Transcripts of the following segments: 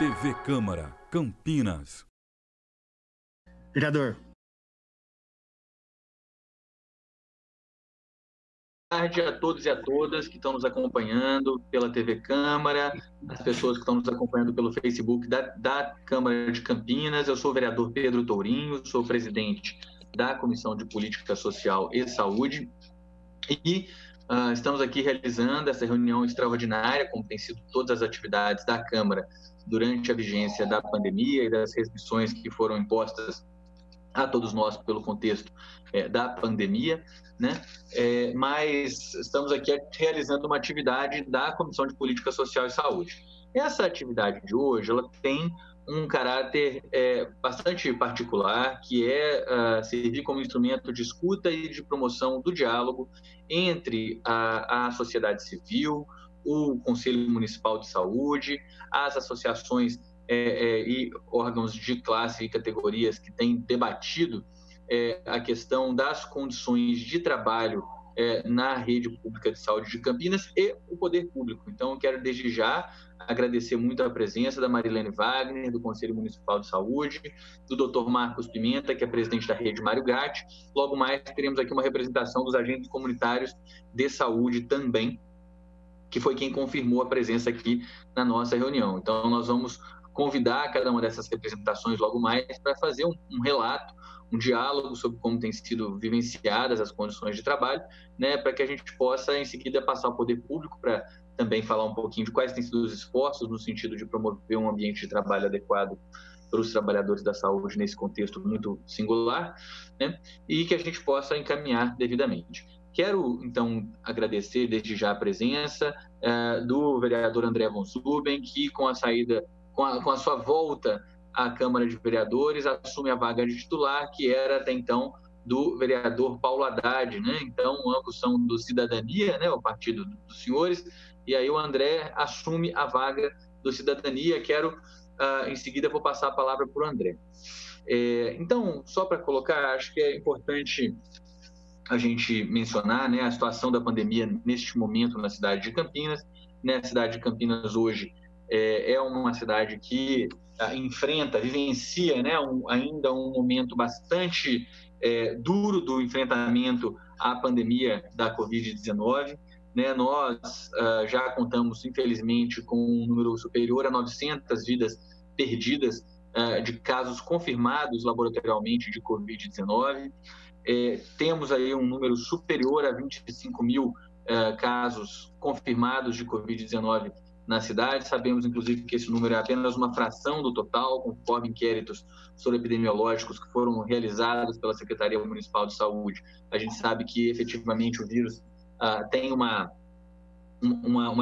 TV Câmara, Campinas. Vereador. Boa tarde a todos e a todas que estão nos acompanhando pela TV Câmara, as pessoas que estão nos acompanhando pelo Facebook da Câmara de Campinas. Eu sou o vereador Pedro Tourinho, sou presidente da Comissão de Política Social e Saúde e estamos aqui realizando essa reunião extraordinária, como tem sido todas as atividades da Câmara durante a vigência da pandemia e das restrições que foram impostas a todos nós pelo contexto da pandemia, né? Mas estamos aqui realizando uma atividade da Comissão de Política Social e Saúde. Essa atividade de hoje, ela tem um caráter bastante particular, que é servir como instrumento de escuta e de promoção do diálogo entre a sociedade civil, o Conselho Municipal de Saúde, as associações e órgãos de classe e categorias que têm debatido a questão das condições de trabalho na rede pública de saúde de Campinas e o poder público. Então, eu quero desde já agradecer muito a presença da Marilene Wagner, do Conselho Municipal de Saúde, do Dr. Marcos Pimenta, que é presidente da rede Mário Gatti. Logo mais, teremos aqui uma representação dos agentes comunitários de saúde também, que foi quem confirmou a presença aqui na nossa reunião. Então, nós vamos convidar cada uma dessas representações logo mais para fazer um relato, um diálogo sobre como têm sido vivenciadas as condições de trabalho, né, para que a gente possa, em seguida, passar ao poder público para também falar um pouquinho de quais têm sido os esforços no sentido de promover um ambiente de trabalho adequado para os trabalhadores da saúde nesse contexto muito singular, né, e que a gente possa encaminhar devidamente. Quero, então, agradecer desde já a presença do vereador André von Zuben, que com a saída, com a sua volta à Câmara de Vereadores, assume a vaga de titular, que era até então do vereador Paulo Haddad, né? Então, ambos são do Cidadania, né? O partido dos senhores, e aí o André assume a vaga do Cidadania. Quero, em seguida, vou passar a palavra para o André. Então, só para colocar, acho que é importante a gente mencionar, né, a situação da pandemia neste momento na cidade de Campinas. Né? A cidade de Campinas hoje é uma cidade que vivencia, né, ainda um momento bastante duro do enfrentamento à pandemia da Covid-19. Né? Nós já contamos, infelizmente, com um número superior a 900 vidas perdidas de casos confirmados laboratorialmente de Covid-19. Temos aí um número superior a 25 mil casos confirmados de Covid-19 na cidade. Sabemos, inclusive, que esse número é apenas uma fração do total, conforme inquéritos epidemiológicos que foram realizados pela Secretaria Municipal de Saúde. A gente sabe que, efetivamente, o vírus tem uma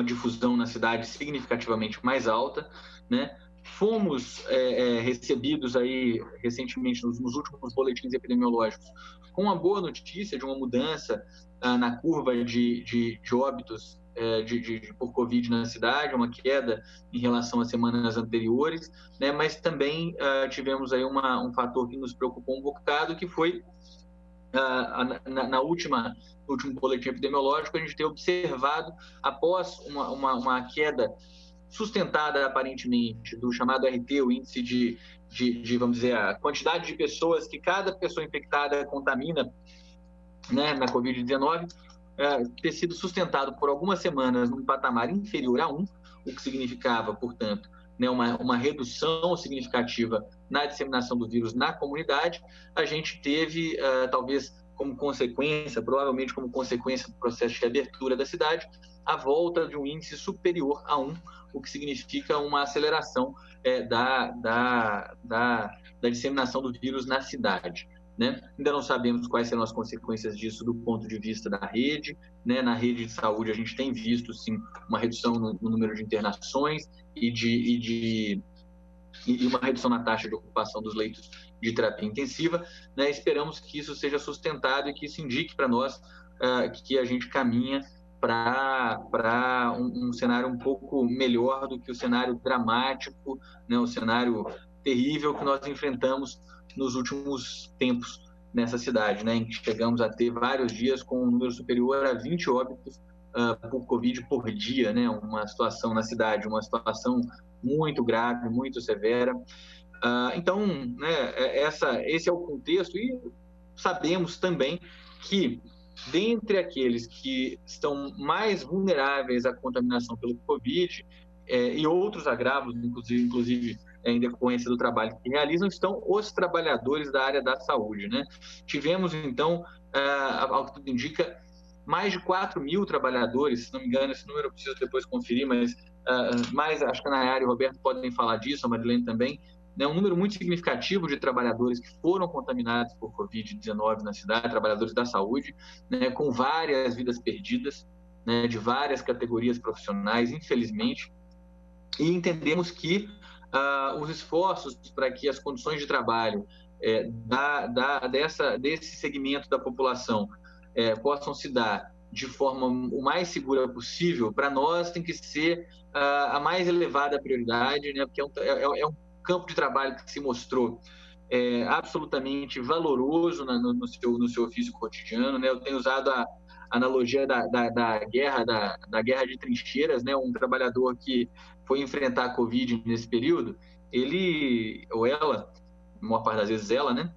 difusão na cidade significativamente mais alta, né? Fomos recebidos aí recentemente, nos últimos boletins epidemiológicos, com uma boa notícia de uma mudança na curva de óbitos por Covid na cidade, uma queda em relação às semanas anteriores, né? Mas também tivemos aí um fator que nos preocupou um bocado, que foi no último boletim epidemiológico, a gente ter observado, após uma queda sustentada aparentemente do chamado RT, o índice de, vamos dizer, a quantidade de pessoas que cada pessoa infectada contamina, né, na Covid-19, ter sido sustentado por algumas semanas num patamar inferior a 1, o que significava, portanto, né, uma redução significativa na disseminação do vírus na comunidade. A gente teve, talvez como consequência, provavelmente como consequência do processo de abertura da cidade, a volta de um índice superior a 1, o que significa uma aceleração da disseminação do vírus na cidade. Né? Ainda não sabemos quais serão as consequências disso do ponto de vista da rede. Né? Na rede de saúde, a gente tem visto, sim, uma redução no número de internações e uma redução na taxa de ocupação dos leitos de terapia intensiva. Né? Esperamos que isso seja sustentado e que isso indique para nós que a gente caminha para um cenário um pouco melhor do que o cenário dramático, né, o cenário terrível que nós enfrentamos nos últimos tempos nessa cidade, né, em que chegamos a ter vários dias com um número superior a 20 óbitos por Covid por dia, né? Uma situação na cidade, uma situação muito grave, muito severa. Então, né, esse é o contexto, e sabemos também que, dentre aqueles que estão mais vulneráveis à contaminação pelo Covid, e outros agravos, inclusive em decorrência do trabalho que realizam, estão os trabalhadores da área da saúde, né? Tivemos, então, ao que tudo indica, mais de 4 mil trabalhadores, se não me engano, esse número eu preciso depois conferir, mas mais, acho que a Nayara e o Roberto podem falar disso, a Marilene também, né, um número muito significativo de trabalhadores que foram contaminados por Covid-19 na cidade, trabalhadores da saúde, né, com várias vidas perdidas, né, de várias categorias profissionais, infelizmente, e entendemos que os esforços para que as condições de trabalho desse segmento da população possam se dar de forma o mais segura possível, para nós tem que ser a mais elevada prioridade, né, porque é um campo de trabalho que se mostrou absolutamente valoroso no seu ofício cotidiano, né? Eu tenho usado a analogia da guerra de trincheiras, né? Um trabalhador que foi enfrentar a Covid nesse período, ele ou ela, a maior parte das vezes ela, né?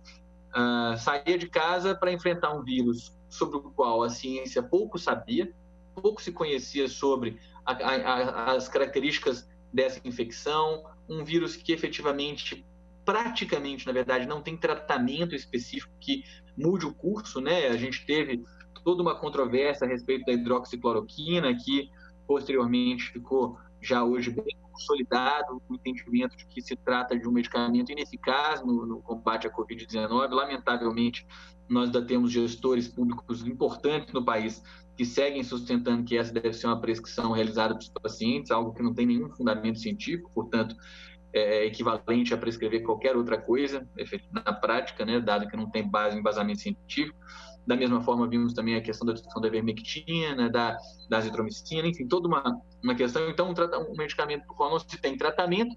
Saía de casa para enfrentar um vírus sobre o qual a ciência pouco sabia, pouco se conhecia sobre as características dessa infecção, um vírus que efetivamente, praticamente, na verdade, não tem tratamento específico que mude o curso, né? A gente teve toda uma controvérsia a respeito da hidroxicloroquina, que posteriormente ficou já hoje bem consolidado o entendimento de que se trata de um medicamento ineficaz no combate à Covid-19. Lamentavelmente, nós ainda temos gestores públicos importantes no país que seguem sustentando que essa deve ser uma prescrição realizada para os pacientes, algo que não tem nenhum fundamento científico, portanto, é equivalente a prescrever qualquer outra coisa na prática, né, dado que não tem embasamento científico. Da mesma forma, vimos também a questão da discussão da ivermectina, da azitromicina, enfim, toda uma questão. Então, um medicamento para o qual não se tem tratamento,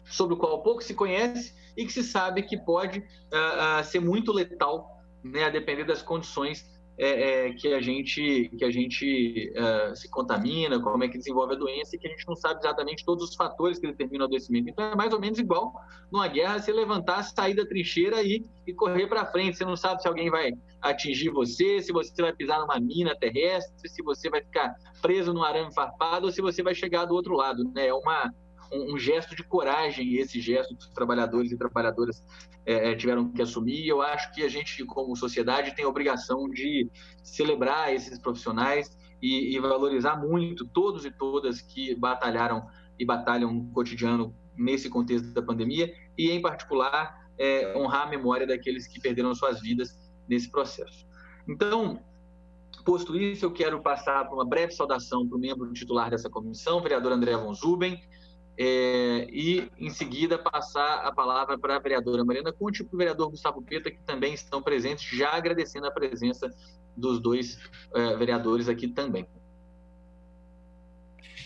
sobre o qual pouco se conhece e que se sabe que pode ser muito letal, né, a depender das condições que a gente se contamina, como é que desenvolve a doença, e que a gente não sabe exatamente todos os fatores que determinam o adoecimento. Então, é mais ou menos igual numa guerra, se levantar, sair da trincheira e correr para frente. Você não sabe se alguém vai atingir você, se você vai pisar numa mina terrestre, se você vai ficar preso num arame farpado ou se você vai chegar do outro lado, né? É um gesto de coragem, esse gesto que os trabalhadores e trabalhadoras tiveram que assumir. Eu acho que a gente, como sociedade, tem a obrigação de celebrar esses profissionais e valorizar muito todos e todas que batalharam e batalham no cotidiano nesse contexto da pandemia e, em particular, honrar a memória daqueles que perderam suas vidas nesse processo. Então, posto isso, eu quero passar por uma breve saudação para o membro titular dessa comissão, o vereador André von Zuben, e, em seguida, passar a palavra para a vereadora Mariana Conte e para o vereador Gustavo Peta, que também estão presentes, já agradecendo a presença dos dois vereadores aqui também.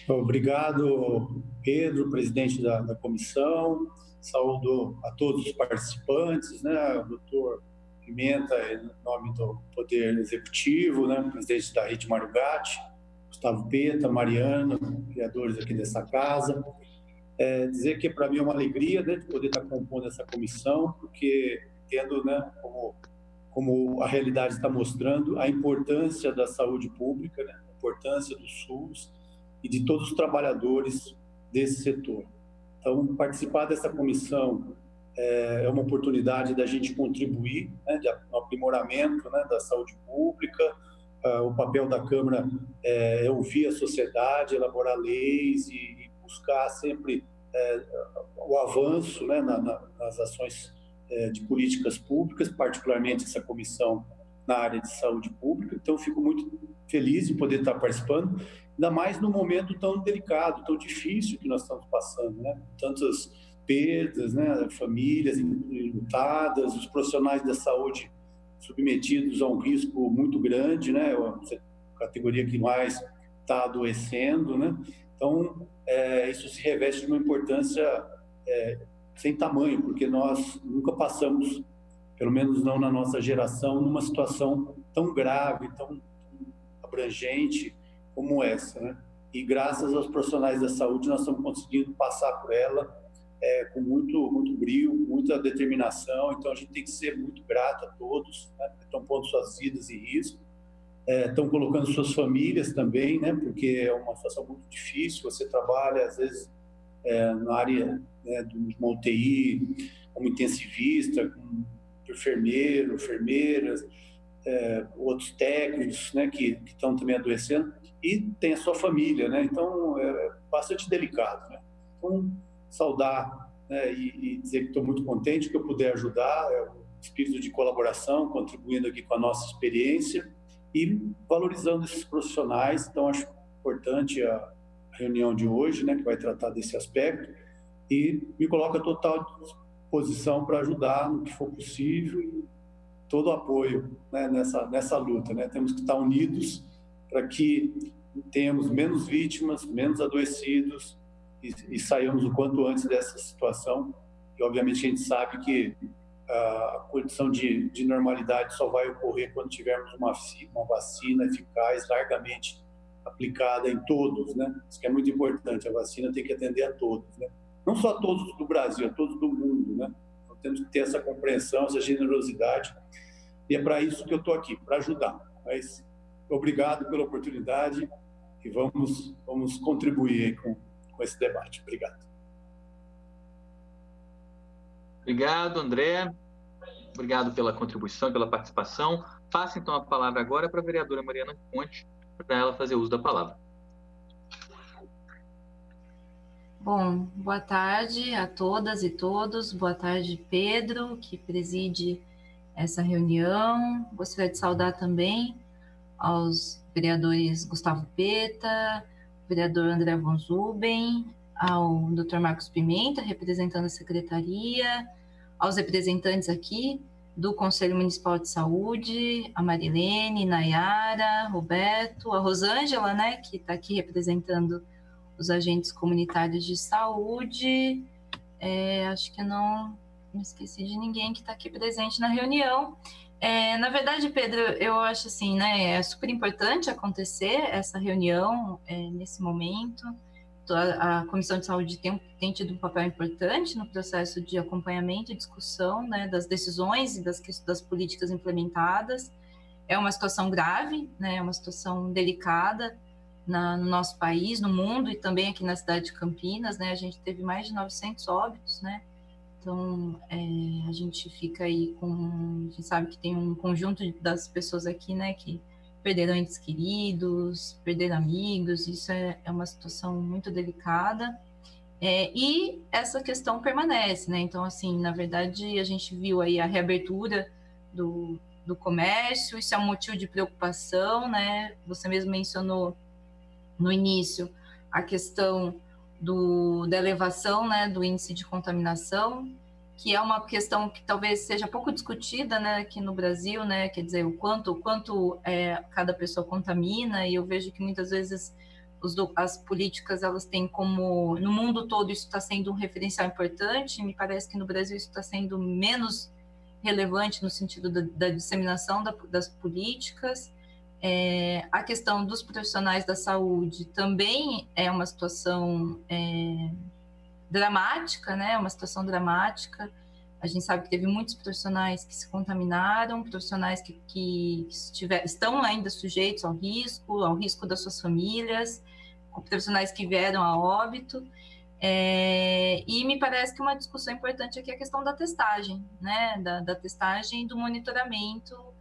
Obrigado, Pedro, presidente da comissão. Saúdo a todos os participantes, né? O doutor Pimenta, em nome do Poder Executivo, né? Presidente da Rede Mário Gatti, Gustavo Peta, Mariana, vereadores aqui dessa casa. Dizer que para mim é uma alegria, né, de poder estar compondo essa comissão, porque entendo, né, como a realidade está mostrando, a importância da saúde pública, né, a importância do SUS e de todos os trabalhadores desse setor. Então, participar dessa comissão é uma oportunidade da gente contribuir, né, no aprimoramento, né, da saúde pública. O papel da Câmara é ouvir a sociedade, elaborar leis e buscar sempre o avanço, né, nas ações de políticas públicas, particularmente essa comissão na área de saúde pública. Então, fico muito feliz de poder estar participando, ainda mais num momento tão delicado, tão difícil que nós estamos passando, né? Tantas perdas, né? Famílias enlutadas, os profissionais da saúde submetidos a um risco muito grande, né? A categoria que mais está adoecendo, né? Então, isso se reveste de uma importância sem tamanho, porque nós nunca passamos, pelo menos não na nossa geração, numa situação tão grave, tão abrangente como essa, né? E graças aos profissionais da saúde, nós estamos conseguindo passar por ela com muito brio, muita determinação. Então, a gente tem que ser muito grato a todos, né, que estão pondo suas vidas em risco, estão colocando suas famílias também, né, porque é uma situação muito difícil. Você trabalha, às vezes, na área, né, de uma UTI, como intensivista, com enfermeiro, enfermeiras, outros técnicos, né, que estão também adoecendo, e tem a sua família, né? Então, é bastante delicado, né? Então, saudar, né, e dizer que estou muito contente que eu puder ajudar, o espírito de colaboração, contribuindo aqui com a nossa experiência e valorizando esses profissionais. Então, acho importante a reunião de hoje, né, que vai tratar desse aspecto, e me coloco à total disposição para ajudar no que for possível, e todo o apoio, né, nessa luta, né? Temos que estar unidos para que tenhamos menos vítimas, menos adoecidos e saiamos o quanto antes dessa situação. E, obviamente, a gente sabe que a condição de normalidade só vai ocorrer quando tivermos uma vacina eficaz, largamente aplicada em todos, né? Isso que é muito importante. A vacina tem que atender a todos, né? Não só a todos do Brasil, a todos do mundo, né? Então, temos que ter essa compreensão, essa generosidade. E é para isso que eu estou aqui, para ajudar. Mas obrigado pela oportunidade e vamos contribuir com esse debate. Obrigado. Obrigado, André. Obrigado pela contribuição, pela participação. Passo, então, a palavra agora para a vereadora Mariana Conte, para ela fazer uso da palavra. Bom, boa tarde a todas e todos. Boa tarde, Pedro, que preside essa reunião. Gostaria de saudar também aos vereadores Gustavo Peta, vereador André von Zuben, ao Dr. Marcos Pimenta, representando a secretaria, aos representantes aqui do Conselho Municipal de Saúde, a Marilene, Nayara, Roberto, a Rosângela, né, que está aqui representando os agentes comunitários de saúde. Acho que não esqueci de ninguém que está aqui presente na reunião. Na verdade, Pedro, eu acho assim, né, é super importante acontecer essa reunião nesse momento. A Comissão de Saúde tem tido um papel importante no processo de acompanhamento e discussão, né, das decisões e das políticas implementadas. É uma situação grave, né, é uma situação delicada no nosso país, no mundo e também aqui na cidade de Campinas, né? A gente teve mais de 900 óbitos, né? Então, a gente fica aí a gente sabe que tem um conjunto das pessoas aqui, né, que perderam entes queridos, perderam amigos. Isso é uma situação muito delicada. E essa questão permanece, né? Então, assim, na verdade, a gente viu aí a reabertura do comércio, isso é um motivo de preocupação, né? Você mesmo mencionou no início a questão da elevação, né, do índice de contaminação, que é uma questão que talvez seja pouco discutida, né, aqui no Brasil, né, quer dizer, o quanto cada pessoa contamina, e eu vejo que muitas vezes as políticas, elas têm como, no mundo todo isso está sendo um referencial importante, me parece que no Brasil isso está sendo menos relevante no sentido da disseminação das políticas. A questão dos profissionais da saúde também é uma situação dramática, né? Uma situação dramática. A gente sabe que teve muitos profissionais que se contaminaram, profissionais que estão ainda sujeitos ao risco das suas famílias, profissionais que vieram a óbito. E me parece que uma discussão importante aqui é a questão da testagem, né? Da testagem e do monitoramento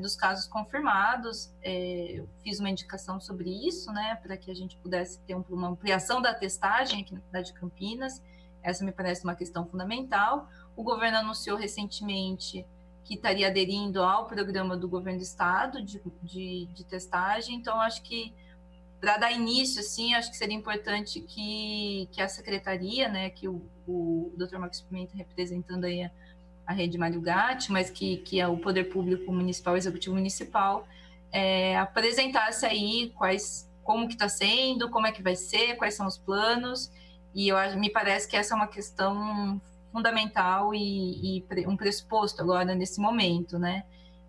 dos casos confirmados. Eu fiz uma indicação sobre isso, né, para que a gente pudesse ter uma ampliação da testagem aqui na cidade de Campinas. Essa me parece uma questão fundamental. O governo anunciou recentemente que estaria aderindo ao programa do governo do estado de testagem. Então, acho que, para dar início, assim, acho que seria importante que a secretaria, né, que o Dr. Marcos Pimenta representando aí a rede Mário Gatti, mas que é o Poder Público Municipal, Executivo Municipal, apresentasse aí como que está sendo, como é que vai ser, quais são os planos, e me parece que essa é uma questão fundamental e um pressuposto agora nesse momento, né?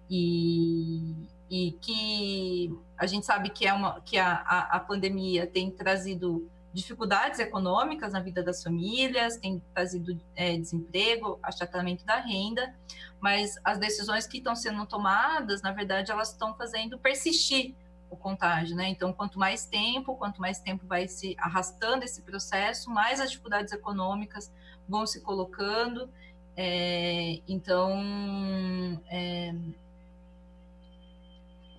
E e que a gente sabe que a pandemia tem trazido dificuldades econômicas na vida das famílias, tem trazido desemprego, achatamento da renda, mas as decisões que estão sendo tomadas, na verdade, elas estão fazendo persistir o contágio, né? Então, quanto mais tempo vai se arrastando esse processo, mais as dificuldades econômicas vão se colocando.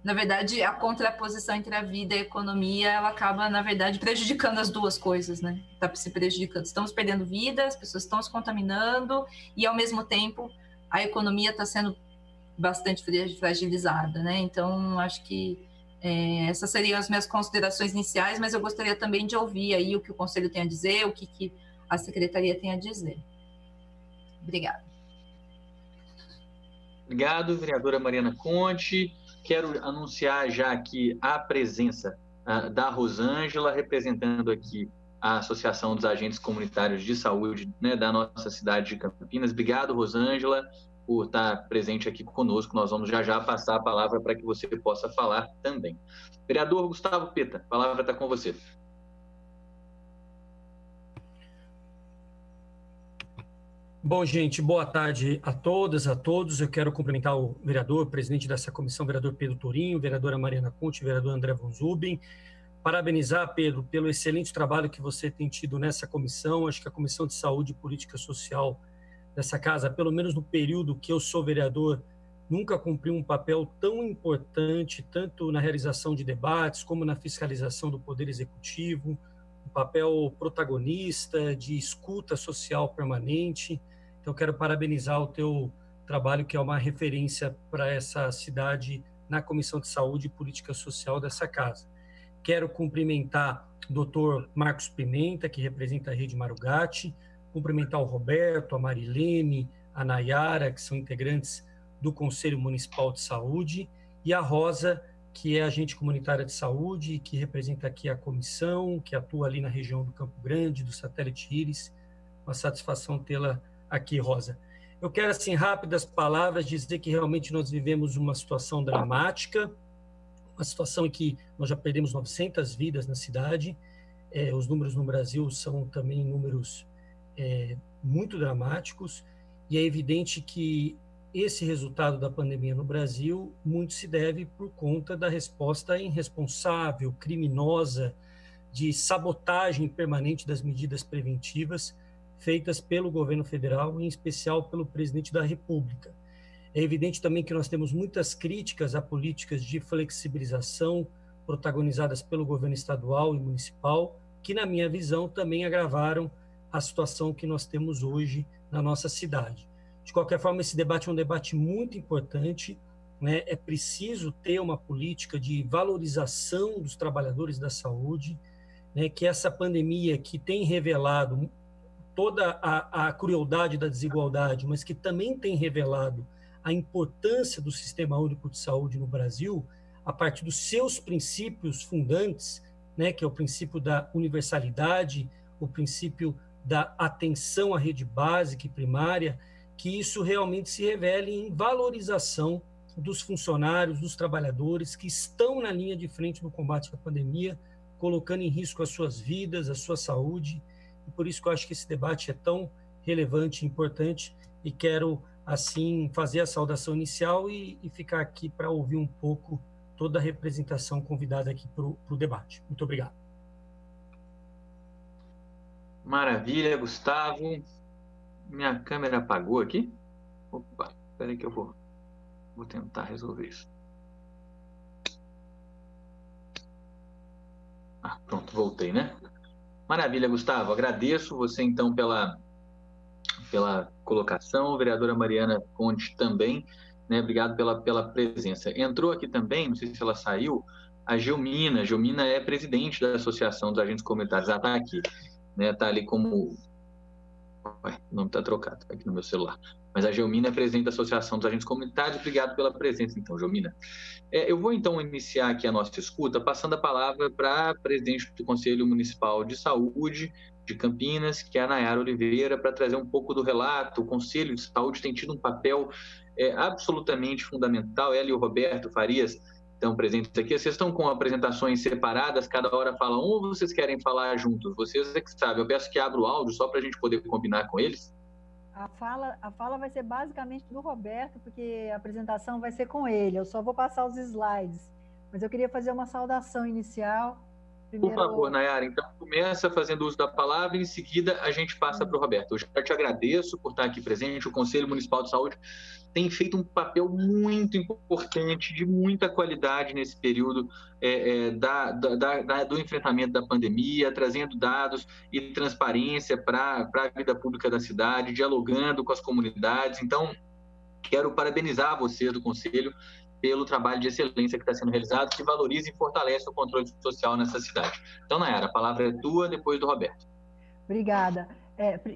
Na verdade, a contraposição entre a vida e a economia, ela acaba, na verdade, prejudicando as duas coisas, né? Está se prejudicando. Estamos perdendo vida, as pessoas estão se contaminando e, ao mesmo tempo, a economia está sendo bastante fragilizada, né? Então, acho que essas seriam as minhas considerações iniciais, mas eu gostaria também de ouvir aí o que o Conselho tem a dizer, o que a Secretaria tem a dizer. Obrigada. Obrigado, vereadora Mariana Conte. Quero anunciar já aqui a presença da Rosângela, representando aqui a Associação dos Agentes Comunitários de Saúde, né, da nossa cidade de Campinas. Obrigado, Rosângela, por estar presente aqui conosco. Nós vamos já passar a palavra para que você possa falar também. Vereador Gustavo Peta, a palavra está com você. Bom, gente, boa tarde a todas, a todos. Eu quero cumprimentar o vereador, presidente dessa comissão, vereador Pedro Tourinho, vereadora Mariana Conte, vereador André von Zuben. Parabenizar, Pedro, pelo excelente trabalho que você tem tido nessa comissão. Acho que a Comissão de Saúde e Política Social dessa casa, pelo menos no período que eu sou vereador, nunca cumpriu um papel tão importante, tanto na realização de debates, como na fiscalização do Poder Executivo, um papel protagonista, de escuta social permanente. Então, quero parabenizar o teu trabalho, que é uma referência para essa cidade na Comissão de Saúde e Política Social dessa casa. Quero cumprimentar o doutor Marcos Pimenta, que representa a Rede Marugatti, cumprimentar o Roberto, a Marilene, a Nayara, que são integrantes do Conselho Municipal de Saúde, e a Rosa, que é agente comunitária de saúde, que representa aqui a comissão, que atua ali na região do Campo Grande, do Satélite Íris. Uma satisfação tê-la aqui, Rosa. Eu quero, assim, rápidas palavras, dizer que realmente nós vivemos uma situação dramática, uma situação em que nós já perdemos 900 vidas na cidade. Os números no Brasil são também números muito dramáticos, e é evidente que esse resultado da pandemia no Brasil muito se deve por conta da resposta irresponsável, criminosa, de sabotagem permanente das medidas preventivas feitas pelo governo federal, em especial pelo presidente da República. É evidente também que nós temos muitas críticas a políticas de flexibilização protagonizadas pelo governo estadual e municipal, que, na minha visão, também agravaram a situação que nós temos hoje na nossa cidade. De qualquer forma, esse debate é um debate muito importante, né? É preciso ter uma política de valorização dos trabalhadores da saúde, né? Que essa pandemia, que tem revelado toda a crueldade da desigualdade, mas que também tem revelado a importância do Sistema Único de Saúde no Brasil, a partir dos seus princípios fundantes, né? Que é o princípio da universalidade, o princípio da atenção à rede básica e primária, que isso realmente se revele em valorização dos funcionários, dos trabalhadores que estão na linha de frente no combate à pandemia, colocando em risco as suas vidas, a sua saúde, e por isso que eu acho que esse debate é tão relevante e importante, e quero, assim, fazer a saudação inicial e ficar aqui para ouvir um pouco toda a representação convidada aqui para o debate. Muito obrigado. Maravilha, Gustavo. Minha câmera apagou aqui? Opa, espera aí que eu vou tentar resolver isso. Pronto, voltei, né? Maravilha, Gustavo. Agradeço você, então, pela colocação. Vereadora Mariana Conte também, né? Obrigado pela presença. Entrou aqui também, não sei se ela saiu, a Gelmina. Gelmina é presidente da Associação dos Agentes Comunitários. Ela está aqui, né? Está ali como... Ué, o nome está trocado, está aqui no meu celular. Mas a Gelmina é presidente da Associação dos Agentes Comunitários. Obrigado pela presença, então, Gelmina. Eu vou, então, iniciar aqui a nossa escuta, passando a palavra para a presidente do Conselho Municipal de Saúde de Campinas, que é a Nayara Oliveira, para trazer um pouco do relato. O Conselho de Saúde tem tido um papel absolutamente fundamental. Ela e o Roberto Farias estão presentes aqui. Vocês estão com apresentações separadas, cada hora fala um, ou vocês querem falar juntos? Vocês é que sabem. Eu peço que abra o áudio só para a gente poder combinar com eles. A fala vai ser basicamente do Roberto, porque a apresentação vai ser com ele. Eu só vou passar os slides. Mas eu queria fazer uma saudação inicial. Por favor, Nayara, então começa fazendo uso da palavra e em seguida a gente passa para o Roberto. Eu já te agradeço por estar aqui presente. O Conselho Municipal de Saúde tem feito um papel muito importante, de muita qualidade nesse período do enfrentamento da pandemia, trazendo dados e transparência para a vida pública da cidade, dialogando com as comunidades. Então, quero parabenizar você do Conselho pelo trabalho de excelência que está sendo realizado, que valoriza e fortalece o controle social nessa cidade. Então, Nayara, a palavra é tua, depois do Roberto. Obrigada.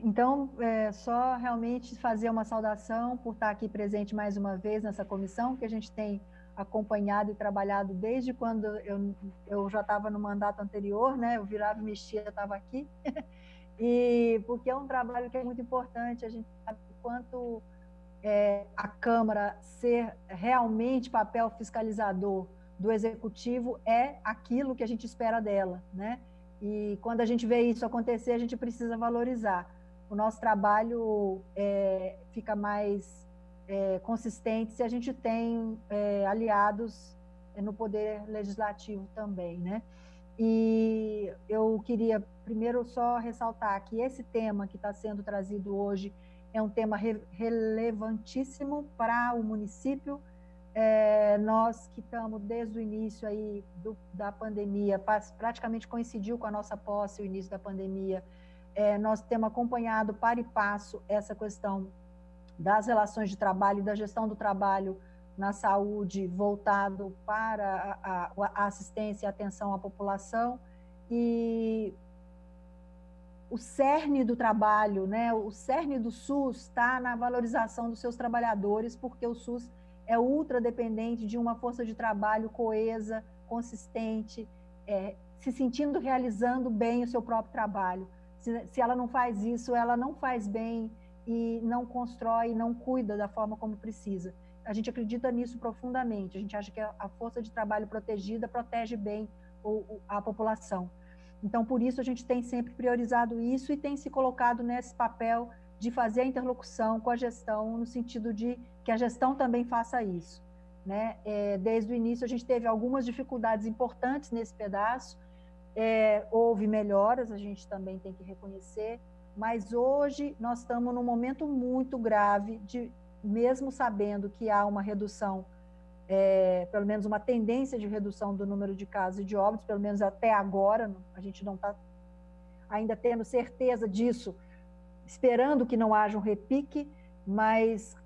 Então, só realmente fazer uma saudação por estar aqui presente mais uma vez nessa comissão, que a gente tem acompanhado e trabalhado desde quando eu já estava no mandato anterior, né? Eu virava e mexia, eu estava aqui. E porque é um trabalho que é muito importante, a gente sabe o quanto a Câmara ser realmente papel fiscalizador do Executivo é aquilo que a gente espera dela, né? E quando a gente vê isso acontecer, a gente precisa valorizar. O nosso trabalho fica mais consistente se a gente tem aliados no Poder Legislativo também, né? E eu queria primeiro só ressaltar que esse tema que está sendo trazido hoje é um tema relevantíssimo para o município. Nós que estamos desde o início aí da pandemia, praticamente coincidiu com a nossa posse, o início da pandemia, nós temos acompanhado para e passo essa questão das relações de trabalho e da gestão do trabalho na saúde voltado para a assistência e atenção à população. E o cerne do trabalho, né, o cerne do SUS está na valorização dos seus trabalhadores, porque o SUS é ultra dependente de uma força de trabalho coesa, consistente, se sentindo realizando bem o seu próprio trabalho. Se ela não faz isso, ela não faz bem e não constrói, não cuida da forma como precisa. A gente acredita nisso profundamente, a gente acha que a força de trabalho protegida protege bem a população. Então, por isso, a gente tem sempre priorizado isso e tem se colocado nesse papel de fazer a interlocução com a gestão, no sentido de que a gestão também faça isso, né? Desde o início, a gente teve algumas dificuldades importantes nesse pedaço, houve melhoras, a gente também tem que reconhecer, mas hoje nós estamos num momento muito grave, mesmo sabendo que há uma redução, pelo menos uma tendência de redução do número de casos e de óbitos, pelo menos até agora, a gente não está ainda tendo certeza disso, esperando que não haja um repique, mas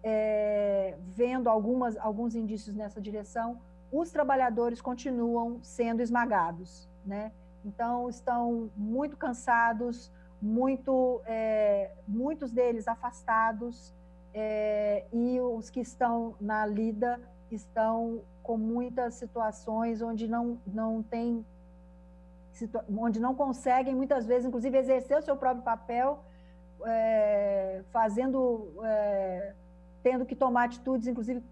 vendo alguns indícios nessa direção, os trabalhadores continuam sendo esmagados, né? Então, estão muito cansados, muitos deles afastados, e os que estão na lida estão com muitas situações onde onde não conseguem, muitas vezes, inclusive, exercer o seu próprio papel, tendo que tomar atitudes, inclusive,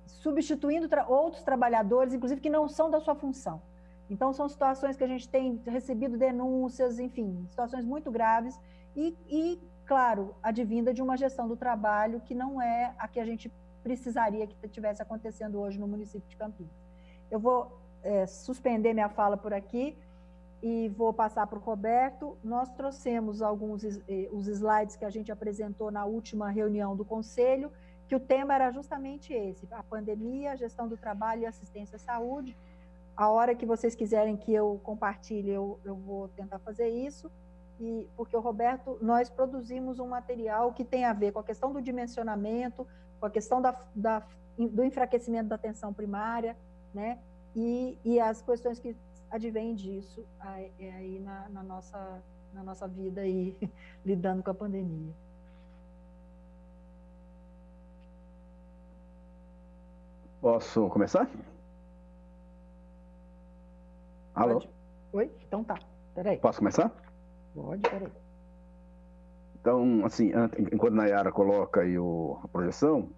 substituindo outros trabalhadores, inclusive, que não são da sua função. Então, são situações que a gente tem recebido denúncias, enfim, situações muito graves e claro, advinda de uma gestão do trabalho que não é a que a gente precisaria que estivesse acontecendo hoje no município de Campinas. Eu vou suspender minha fala por aqui e vou passar para o Roberto. Nós trouxemos os slides que a gente apresentou na última reunião do Conselho, que o tema era justamente esse, a pandemia, a gestão do trabalho e assistência à saúde. A hora que vocês quiserem que eu compartilhe, eu vou tentar fazer isso. Porque, Roberto, nós produzimos um material que tem a ver com a questão do dimensionamento, com a questão do enfraquecimento da atenção primária, né? E as questões que advêm disso aí na nossa vida aí, lidando com a pandemia. Posso começar? Alô? Pode? Oi? Então tá. Peraí. Posso começar? Pode, peraí. Então, assim, enquanto a Nayara coloca aí a projeção,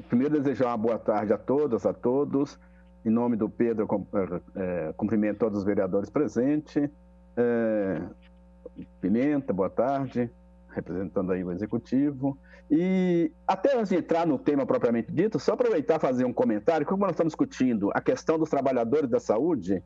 Primeiro, desejar uma boa tarde a todas, a todos. Em nome do Pedro, cumprimento todos os vereadores presentes. Pimenta, boa tarde, representando aí o Executivo. E até antes de entrar no tema propriamente dito, só aproveitar e fazer um comentário. Como nós estamos discutindo a questão dos trabalhadores da saúde,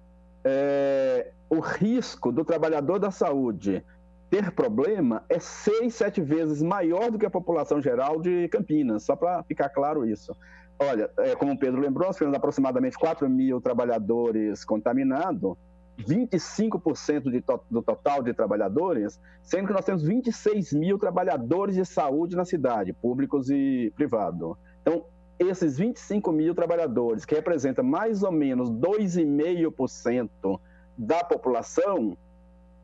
o risco do trabalhador da saúde ter problema é 6, 7 vezes maior do que a população geral de Campinas, só para ficar claro isso. Olha, como o Pedro lembrou, nós temos aproximadamente 4 mil trabalhadores contaminados, 25% do total de trabalhadores, sendo que nós temos 26 mil trabalhadores de saúde na cidade, públicos e privados. Então, esses 25 mil trabalhadores, que representam mais ou menos 2,5% da população,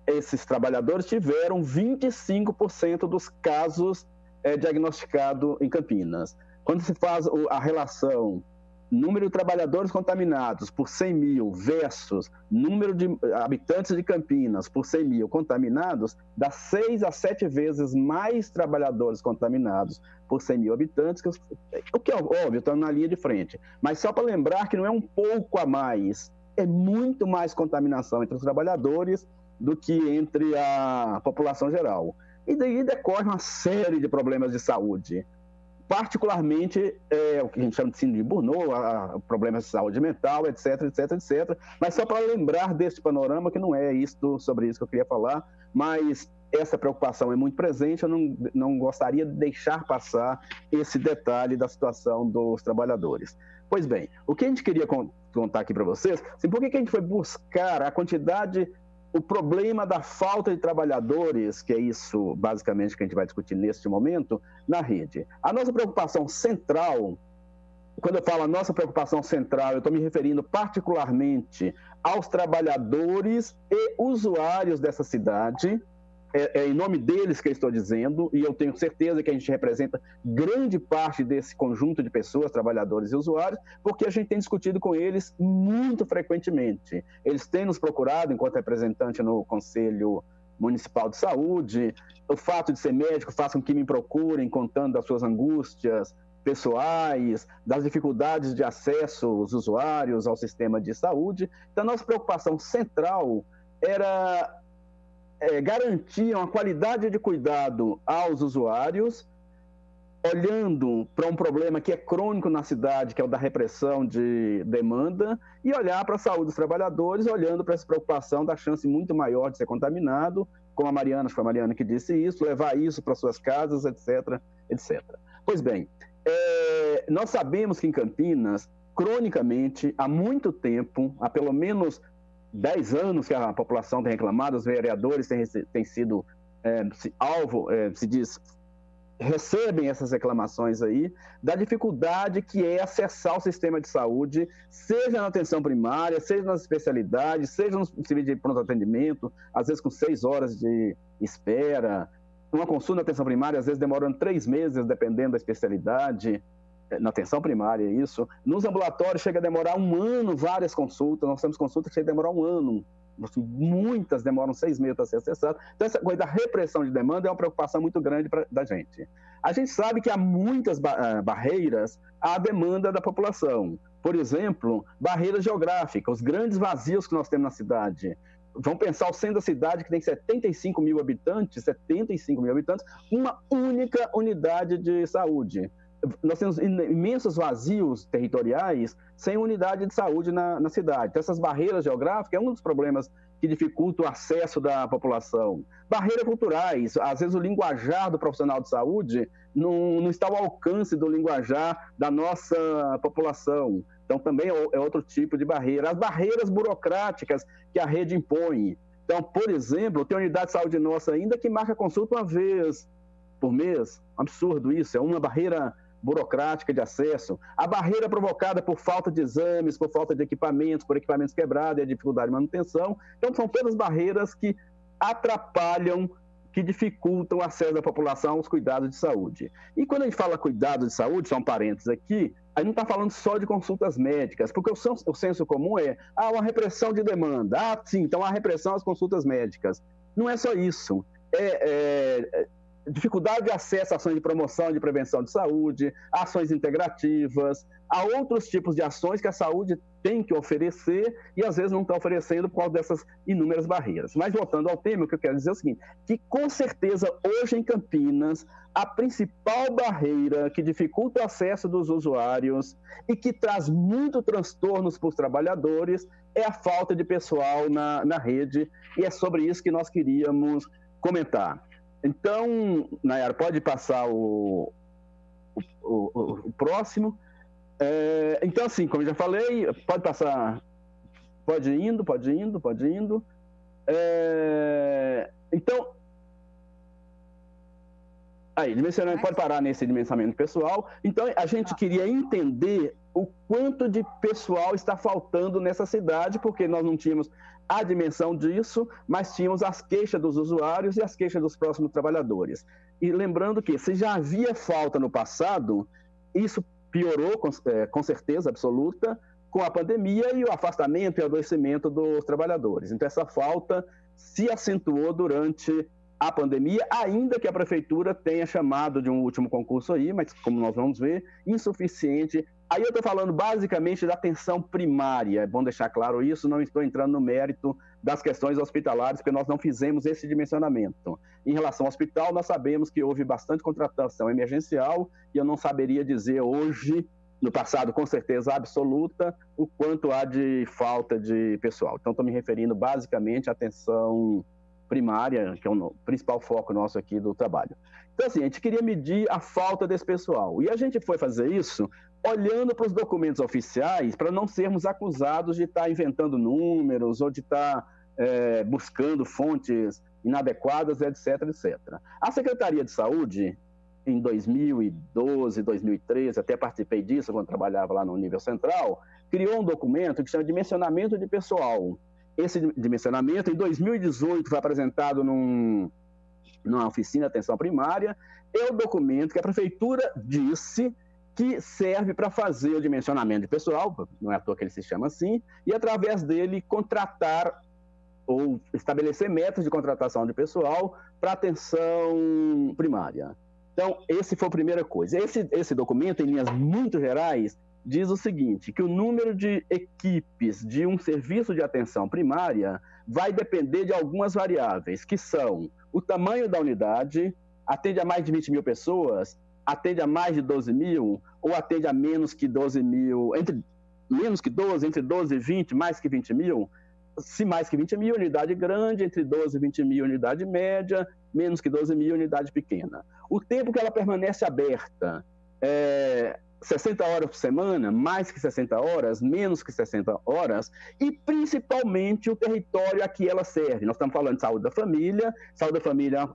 esses trabalhadores tiveram 25% dos casos diagnosticados em Campinas. Quando se faz a relação número de trabalhadores contaminados por 100 mil versus número de habitantes de Campinas por 100 mil contaminados, dá 6 a 7 vezes mais trabalhadores contaminados por 100 mil habitantes, o que é óbvio, estamos na linha de frente. Mas só para lembrar que não é um pouco a mais, é muito mais contaminação entre os trabalhadores do que entre a população geral. E daí decorre uma série de problemas de saúde, particularmente o que a gente chama de síndrome de Burnout, problemas de saúde mental, etc, etc, etc. Mas só para lembrar deste panorama, que não é sobre isso que eu queria falar, mas essa preocupação é muito presente, eu não gostaria de deixar passar esse detalhe da situação dos trabalhadores. Pois bem, o que a gente queria contar aqui para vocês, assim, por que a gente foi buscar a quantidade, o problema da falta de trabalhadores, que é isso basicamente que a gente vai discutir neste momento, na rede. A nossa preocupação central, quando eu falo a nossa preocupação central, eu estou me referindo particularmente aos trabalhadores e usuários dessa cidade, é em nome deles que eu estou dizendo, e eu tenho certeza que a gente representa grande parte desse conjunto de pessoas, trabalhadores e usuários, porque a gente tem discutido com eles muito frequentemente. Eles têm nos procurado, enquanto representante no Conselho Municipal de Saúde. O fato de ser médico faz com que me procurem contando das suas angústias pessoais, das dificuldades de acesso dos usuários ao sistema de saúde. Então, a nossa preocupação central era garantir uma qualidade de cuidado aos usuários, olhando para um problema que é crônico na cidade, que é o da repressão de demanda, e olhar para a saúde dos trabalhadores, olhando para essa preocupação da chance muito maior de ser contaminado, como a Mariana, acho que foi a Mariana que disse isso, levar isso para suas casas, etc, etc. Pois bem, nós sabemos que em Campinas, cronicamente, há muito tempo, há pelo menos 10 anos que a população tem reclamado, os vereadores têm sido recebem essas reclamações aí, da dificuldade que é acessar o sistema de saúde, seja na atenção primária, seja nas especialidades, seja no serviço de pronto atendimento, às vezes com 6 horas de espera, uma consulta na atenção primária, às vezes demorando 3 meses, dependendo da especialidade. Na atenção primária, isso. Nos ambulatórios chega a demorar 1 ano, várias consultas. Nós temos consultas que chegam a demorar 1 ano. Muitas demoram 6 meses para ser acessadas. Então, essa coisa da repressão de demanda é uma preocupação muito grande da gente. A gente sabe que há muitas barreiras à demanda da população. Por exemplo, barreiras geográficas, os grandes vazios que nós temos na cidade. Vamos pensar o centro da cidade, que tem 75 mil habitantes, uma única unidade de saúde. Nós temos imensos vazios territoriais sem unidade de saúde na cidade. Então, essas barreiras geográficas é um dos problemas que dificulta o acesso da população. Barreiras culturais, às vezes o linguajar do profissional de saúde não está ao alcance do linguajar da nossa população. Então, também é outro tipo de barreira. As barreiras burocráticas que a rede impõe. Então, por exemplo, tem unidade de saúde nossa ainda que marca consulta uma vez por mês. Absurdo isso, é uma barreira burocrática de acesso, a barreira provocada por falta de exames, por falta de equipamentos, por equipamentos quebrados e a dificuldade de manutenção. Então, são todas barreiras que atrapalham, que dificultam o acesso da população aos cuidados de saúde. E quando a gente fala cuidado de saúde, só um parênteses aqui, a gente não está falando só de consultas médicas, porque o senso comum é uma repressão de demanda. Sim, então há repressão às consultas médicas. Não é só isso. dificuldade de acesso a ações de promoção e de prevenção de saúde, ações integrativas, há outros tipos de ações que a saúde tem que oferecer e às vezes não está oferecendo por causa dessas inúmeras barreiras. Mas voltando ao tema, o que eu quero dizer é o seguinte, que com certeza hoje em Campinas, a principal barreira que dificulta o acesso dos usuários e que traz muito transtornos para os trabalhadores é a falta de pessoal na rede, e é sobre isso que nós queríamos comentar. Então, Nayara, pode passar o próximo. Então, assim, como eu já falei, pode passar, pode ir indo. Então, aí, dimensionamento, pode parar nesse dimensionamento pessoal. Então, a gente queria entender o quanto de pessoal está faltando nessa cidade, porque nós não tínhamos a dimensão disso, mas tínhamos as queixas dos usuários e as queixas dos próximos trabalhadores. E lembrando que, se já havia falta no passado, isso piorou com certeza absoluta com a pandemia e o afastamento e adoecimento dos trabalhadores. Então, essa falta se acentuou durante a pandemia, ainda que a prefeitura tenha chamado de um último concurso aí, mas como nós vamos ver, insuficiente. Aí eu estou falando basicamente da atenção primária, é bom deixar claro isso, não estou entrando no mérito das questões hospitalares, porque nós não fizemos esse dimensionamento. Em relação ao hospital, nós sabemos que houve bastante contratação emergencial, e eu não saberia dizer hoje, no passado com certeza absoluta, o quanto há de falta de pessoal. Então estou me referindo basicamente à atenção primária, que é o principal foco nosso aqui do trabalho. Então, assim, a gente queria medir a falta desse pessoal. E a gente foi fazer isso olhando para os documentos oficiais, para não sermos acusados de estar inventando números ou de estar buscando fontes inadequadas, etc, etc. A Secretaria de Saúde, em 2012, 2013, até participei disso quando trabalhava lá no nível central, criou um documento que chama Dimensionamento de Pessoal. Esse dimensionamento, em 2018, foi apresentado numa oficina de atenção primária. É o documento que a prefeitura disse que serve para fazer o dimensionamento de pessoal, não é à toa que ele se chama assim, e através dele contratar ou estabelecer metas de contratação de pessoal para atenção primária. Então, essa foi a primeira coisa. Esse documento, em linhas muito gerais, diz o seguinte, que o número de equipes de um serviço de atenção primária vai depender de algumas variáveis, que são o tamanho da unidade, atende a mais de 20 mil pessoas, atende a mais de 12 mil, ou atende a menos que 12 mil, entre 12 e 20, mais que 20 mil, se mais que 20 mil, unidade grande, entre 12 e 20 mil, unidade média, menos que 12 mil, unidade pequena. O tempo que ela permanece aberta 60 horas por semana, mais que 60 horas, menos que 60 horas, e principalmente o território a que ela serve. Nós estamos falando de saúde da família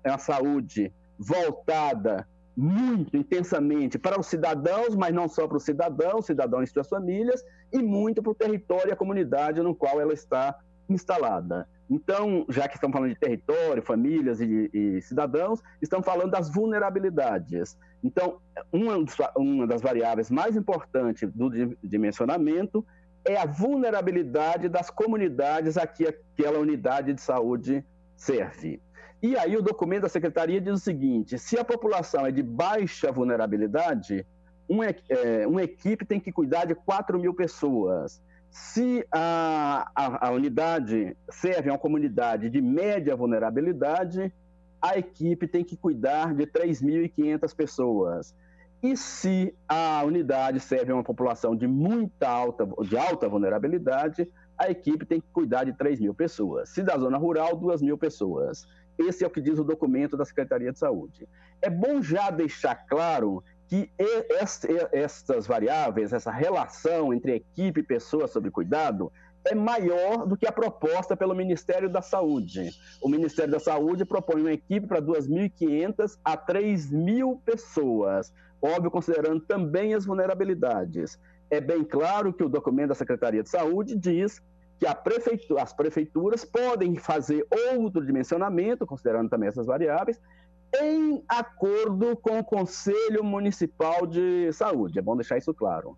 é uma saúde voltada muito intensamente para os cidadãos, mas não só para os cidadãos e suas famílias, e muito para o território e a comunidade no qual ela está instalada. Então, já que estamos falando de território, famílias e cidadãos, estamos falando das vulnerabilidades. Então, uma das variáveis mais importantes do dimensionamento é a vulnerabilidade das comunidades a que aquela unidade de saúde serve. E aí o documento da Secretaria diz o seguinte, se a população é de baixa vulnerabilidade, uma equipe tem que cuidar de 4 mil pessoas. Se a unidade serve a uma comunidade de média vulnerabilidade, a equipe tem que cuidar de 3.500 pessoas. E se a unidade serve a uma população de alta vulnerabilidade, a equipe tem que cuidar de 3.000 pessoas. Se da zona rural, 2.000 pessoas. Esse é o que diz o documento da Secretaria de Saúde. É bom já deixar claro que essas variáveis, essa relação entre equipe e pessoas sob cuidado, é maior do que a proposta pelo Ministério da Saúde. O Ministério da Saúde propõe uma equipe para 2.500 a 3.000 pessoas, óbvio, considerando também as vulnerabilidades. É bem claro que o documento da Secretaria de Saúde diz que as prefeituras podem fazer outro dimensionamento, considerando também essas variáveis, em acordo com o Conselho Municipal de Saúde. É bom deixar isso claro.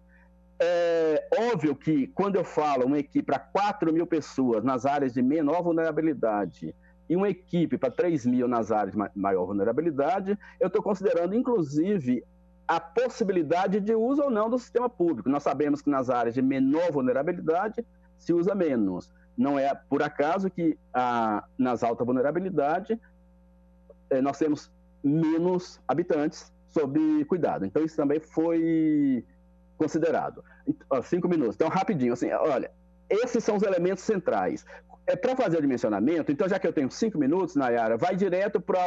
É óbvio que, quando eu falo uma equipe para 4.000 pessoas nas áreas de menor vulnerabilidade e uma equipe para 3.000 nas áreas de maior vulnerabilidade, eu estou considerando, inclusive, a possibilidade de uso ou não do sistema público. Nós sabemos que nas áreas de menor vulnerabilidade se usa menos. Não é por acaso que nas alta vulnerabilidade nós temos menos habitantes sob cuidado. Então, isso também foi considerado. 5 minutos. Então, rapidinho, assim, olha, esses são os elementos centrais. Para fazer o dimensionamento, então, já que eu tenho 5 minutos, Nayara, vai direto para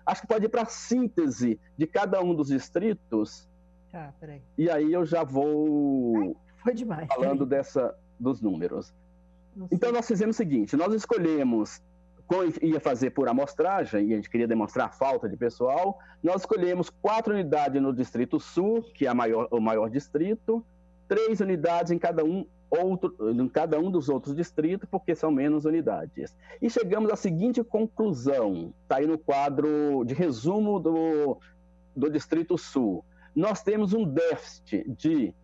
acho que pode ir para a síntese de cada um dos distritos. Tá, peraí. E aí eu já vou foi demais, falando dos números. Então, nós fizemos o seguinte, nós escolhemos, ia fazer por amostragem, e a gente queria demonstrar a falta de pessoal, nós escolhemos 4 unidades no Distrito Sul, que é o maior distrito, 3 unidades em cada um dos outros distritos, porque são menos unidades. E chegamos à seguinte conclusão, está aí no quadro de resumo do Distrito Sul. Nós temos um déficit de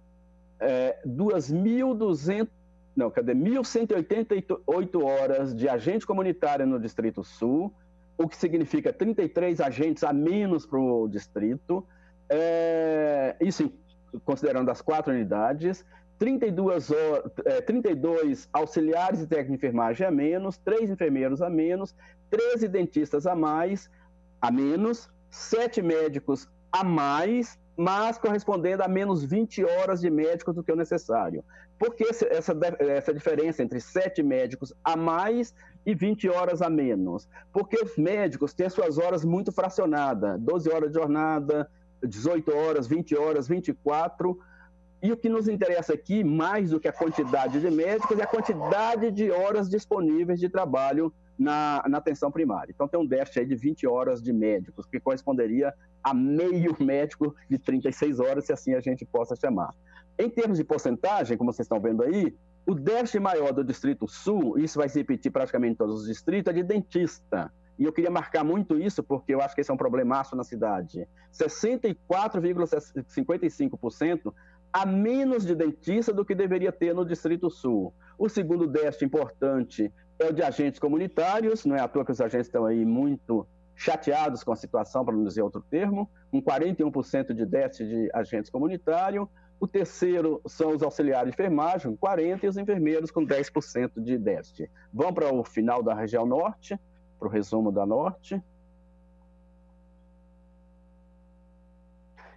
1.188 horas de agente comunitário no Distrito Sul, o que significa 33 agentes a menos para o distrito, isso considerando as 4 unidades, 32 auxiliares e técnicos de enfermagem a menos, 3 enfermeiros a menos, 13 dentistas a menos, 7 médicos a mais, mas correspondendo a menos 20 horas de médicos do que o necessário. Por que essa diferença entre 7 médicos a mais e 20 horas a menos? Porque os médicos têm suas horas muito fracionadas, 12 horas de jornada, 18 horas, 20 horas, 24. E o que nos interessa aqui, mais do que a quantidade de médicos, é a quantidade de horas disponíveis de trabalho na atenção primária. Então, tem um déficit aí de 20 horas de médicos, que corresponderia a meio médico de 36 horas, se assim a gente possa chamar. Em termos de porcentagem, como vocês estão vendo aí, o déficit maior do Distrito Sul, isso vai se repetir praticamente em todos os distritos, é de dentista. E eu queria marcar muito isso, porque eu acho que esse é um problemaço na cidade. 64,55% a menos de dentista do que deveria ter no Distrito Sul. O segundo déficit importante é o de agentes comunitários, não é à toa que os agentes estão aí muito chateados com a situação, para não dizer outro termo, com 41% de déficit de agentes comunitários. O terceiro são os auxiliares de enfermagem, com 40%, e os enfermeiros com 10% de déficit. Vamos para o final da região norte, para o resumo da norte.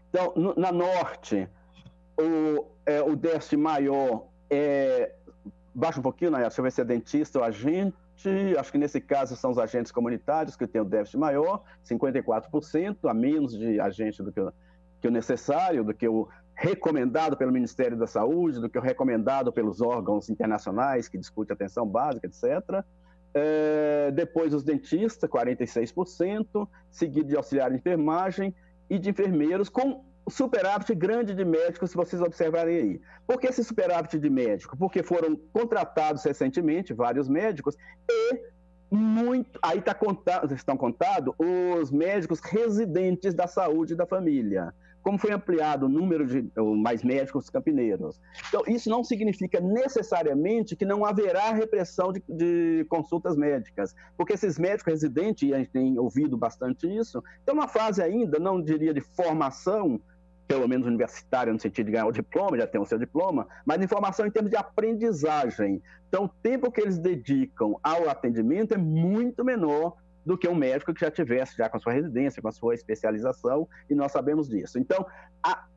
Então, na norte, o déficit maior baixa um pouquinho, né? Deixa eu ver se é dentista ou agente. Acho que nesse caso são os agentes comunitários que têm o déficit maior, 54%, a menos de agente do que o necessário, do que o recomendado pelo Ministério da Saúde, do que o recomendado pelos órgãos internacionais que discutem atenção básica, etc. Depois os dentistas, 46%, seguido de auxiliar de enfermagem e de enfermeiros, com superávit grande de médicos, se vocês observarem aí. Por que esse superávit de médicos? Porque foram contratados recentemente vários médicos e aí estão contados os médicos residentes da saúde da família. Como foi ampliado o número de mais médicos campineiros. Então, isso não significa necessariamente que não haverá repressão de consultas médicas, porque esses médicos residentes, e a gente tem ouvido bastante isso, estão numa fase ainda, não diria de formação, pelo menos universitária, no sentido de ganhar o diploma, já tem o seu diploma, mas de formação em termos de aprendizagem. Então, o tempo que eles dedicam ao atendimento é muito menor do que um médico que já tivesse com a sua residência, com a sua especialização, e nós sabemos disso. Então,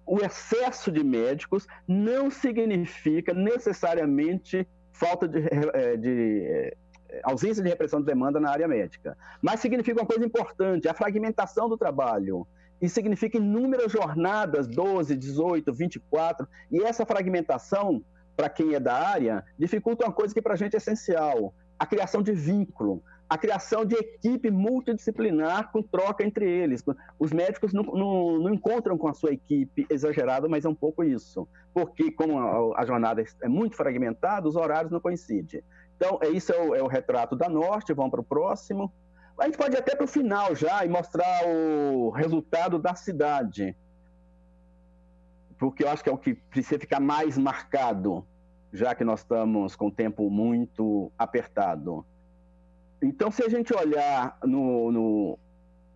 o excesso de médicos não significa necessariamente falta de ausência de repressão de demanda na área médica, mas significa uma coisa importante, a fragmentação do trabalho. Isso significa inúmeras jornadas, 12, 18, 24, e essa fragmentação, para quem é da área, dificulta uma coisa que para a gente é essencial, a criação de vínculo, a criação de equipe multidisciplinar com troca entre eles. Os médicos não encontram com a sua equipe exagerada, mas é um pouco isso, porque como a jornada é muito fragmentada, os horários não coincidem. Então, isso é o retrato da Norte, vamos para o próximo. A gente pode ir até para o final já e mostrar o resultado da cidade, porque eu acho que é o que precisa ficar mais marcado, já que nós estamos com o tempo muito apertado. Então, se a gente olhar no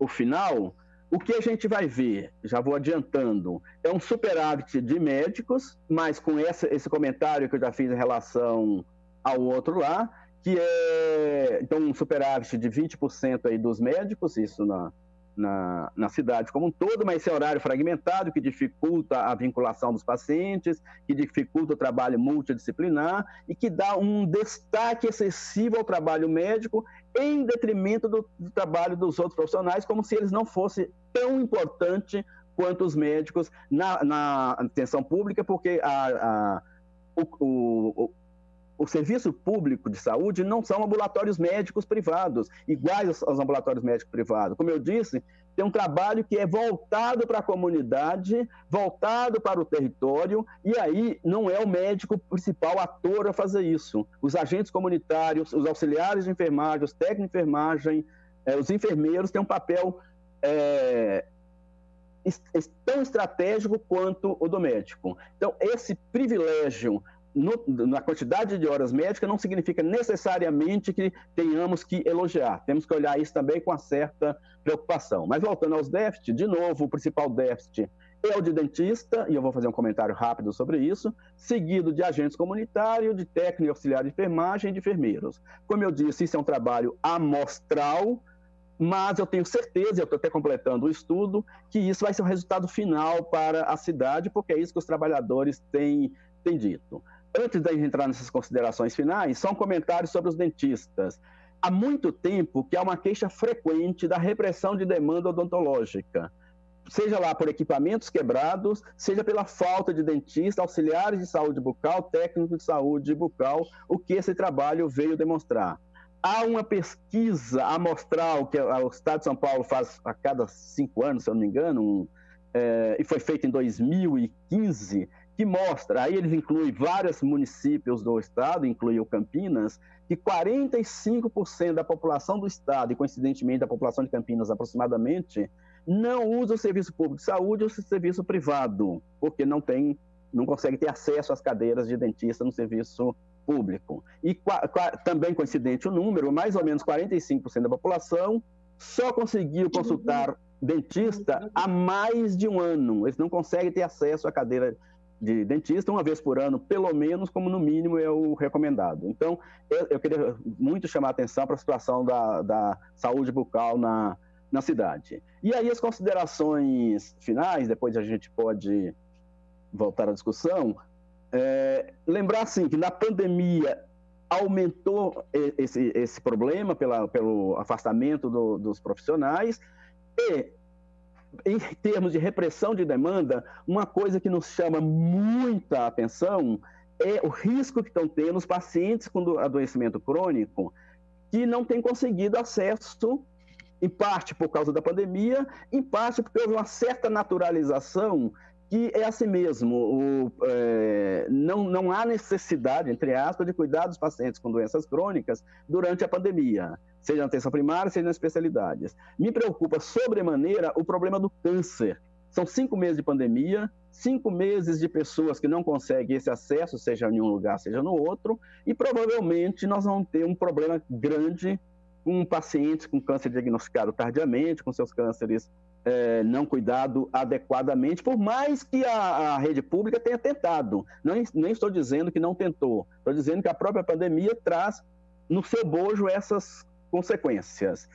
final, o que a gente vai ver, já vou adiantando, é um superávit de médicos, mas com esse comentário que eu já fiz em relação ao outro lá, que é então um superávit de 20% aí dos médicos, isso na cidade como um todo, mas esse horário fragmentado que dificulta a vinculação dos pacientes, que dificulta o trabalho multidisciplinar e que dá um destaque excessivo ao trabalho médico em detrimento do trabalho dos outros profissionais, como se eles não fossem tão importantes quanto os médicos na atenção pública, porque o serviço público de saúde não são ambulatórios médicos privados, iguais aos ambulatórios médicos privados. Como eu disse, tem um trabalho que é voltado para a comunidade, voltado para o território, e aí não é o médico principal ator a fazer isso. Os agentes comunitários, os auxiliares de enfermagem, os técnicos de enfermagem, os enfermeiros têm um papel tão estratégico quanto o do médico. Então, esse privilégio na quantidade de horas médicas não significa necessariamente que tenhamos que elogiar. Temos que olhar isso também com uma certa preocupação. Mas voltando aos déficits, de novo, o principal déficit é o de dentista, e eu vou fazer um comentário rápido sobre isso, seguido de agentes comunitários, de técnico e auxiliar de enfermagem e de enfermeiros. Como eu disse, isso é um trabalho amostral, mas eu tenho certeza, eu estou até completando o estudo, que isso vai ser o resultado final para a cidade, porque é isso que os trabalhadores têm dito. Antes de entrar nessas considerações finais, só um comentário sobre os dentistas. Há muito tempo que há uma queixa frequente da repressão de demanda odontológica, seja lá por equipamentos quebrados, seja pela falta de dentista, auxiliares de saúde bucal, técnicos de saúde bucal, o que esse trabalho veio demonstrar. Há uma pesquisa amostral que o Estado de São Paulo faz a cada 5 anos, se eu não me engano, e foi feita em 2015, que mostra, aí eles incluem vários municípios do estado, incluiu Campinas, que 45% da população do estado, e coincidentemente da população de Campinas aproximadamente, não usa o serviço público de saúde ou o serviço privado, porque não consegue ter acesso às cadeiras de dentista no serviço público. E também coincidente o número, mais ou menos 45% da população só conseguiu consultar dentista há mais de um ano. Eles não conseguem ter acesso à cadeira de dentista uma vez por ano, pelo menos, como no mínimo é o recomendado. Então, eu queria muito chamar a atenção para a situação da saúde bucal na cidade. E aí as considerações finais, depois a gente pode voltar à discussão, lembrar assim, que na pandemia aumentou esse problema pelo afastamento dos profissionais e, em termos de repressão de demanda, uma coisa que nos chama muita atenção é o risco que estão tendo os pacientes com adoecimento crônico que não têm conseguido acesso, em parte por causa da pandemia, em parte porque houve uma certa naturalização que é assim mesmo, não há necessidade, entre aspas, de cuidar dos pacientes com doenças crônicas durante a pandemia, seja na atenção primária, seja nas especialidades. Me preocupa sobremaneira o problema do câncer. São 5 meses de pandemia, 5 meses de pessoas que não conseguem esse acesso, seja em um lugar, seja no outro, e provavelmente nós vamos ter um problema grande com pacientes com câncer diagnosticado tardiamente, com seus cânceres não cuidado adequadamente, por mais que a rede pública tenha tentado. Nem estou dizendo que não tentou, estou dizendo que a própria pandemia traz no seu bojo essas consequências.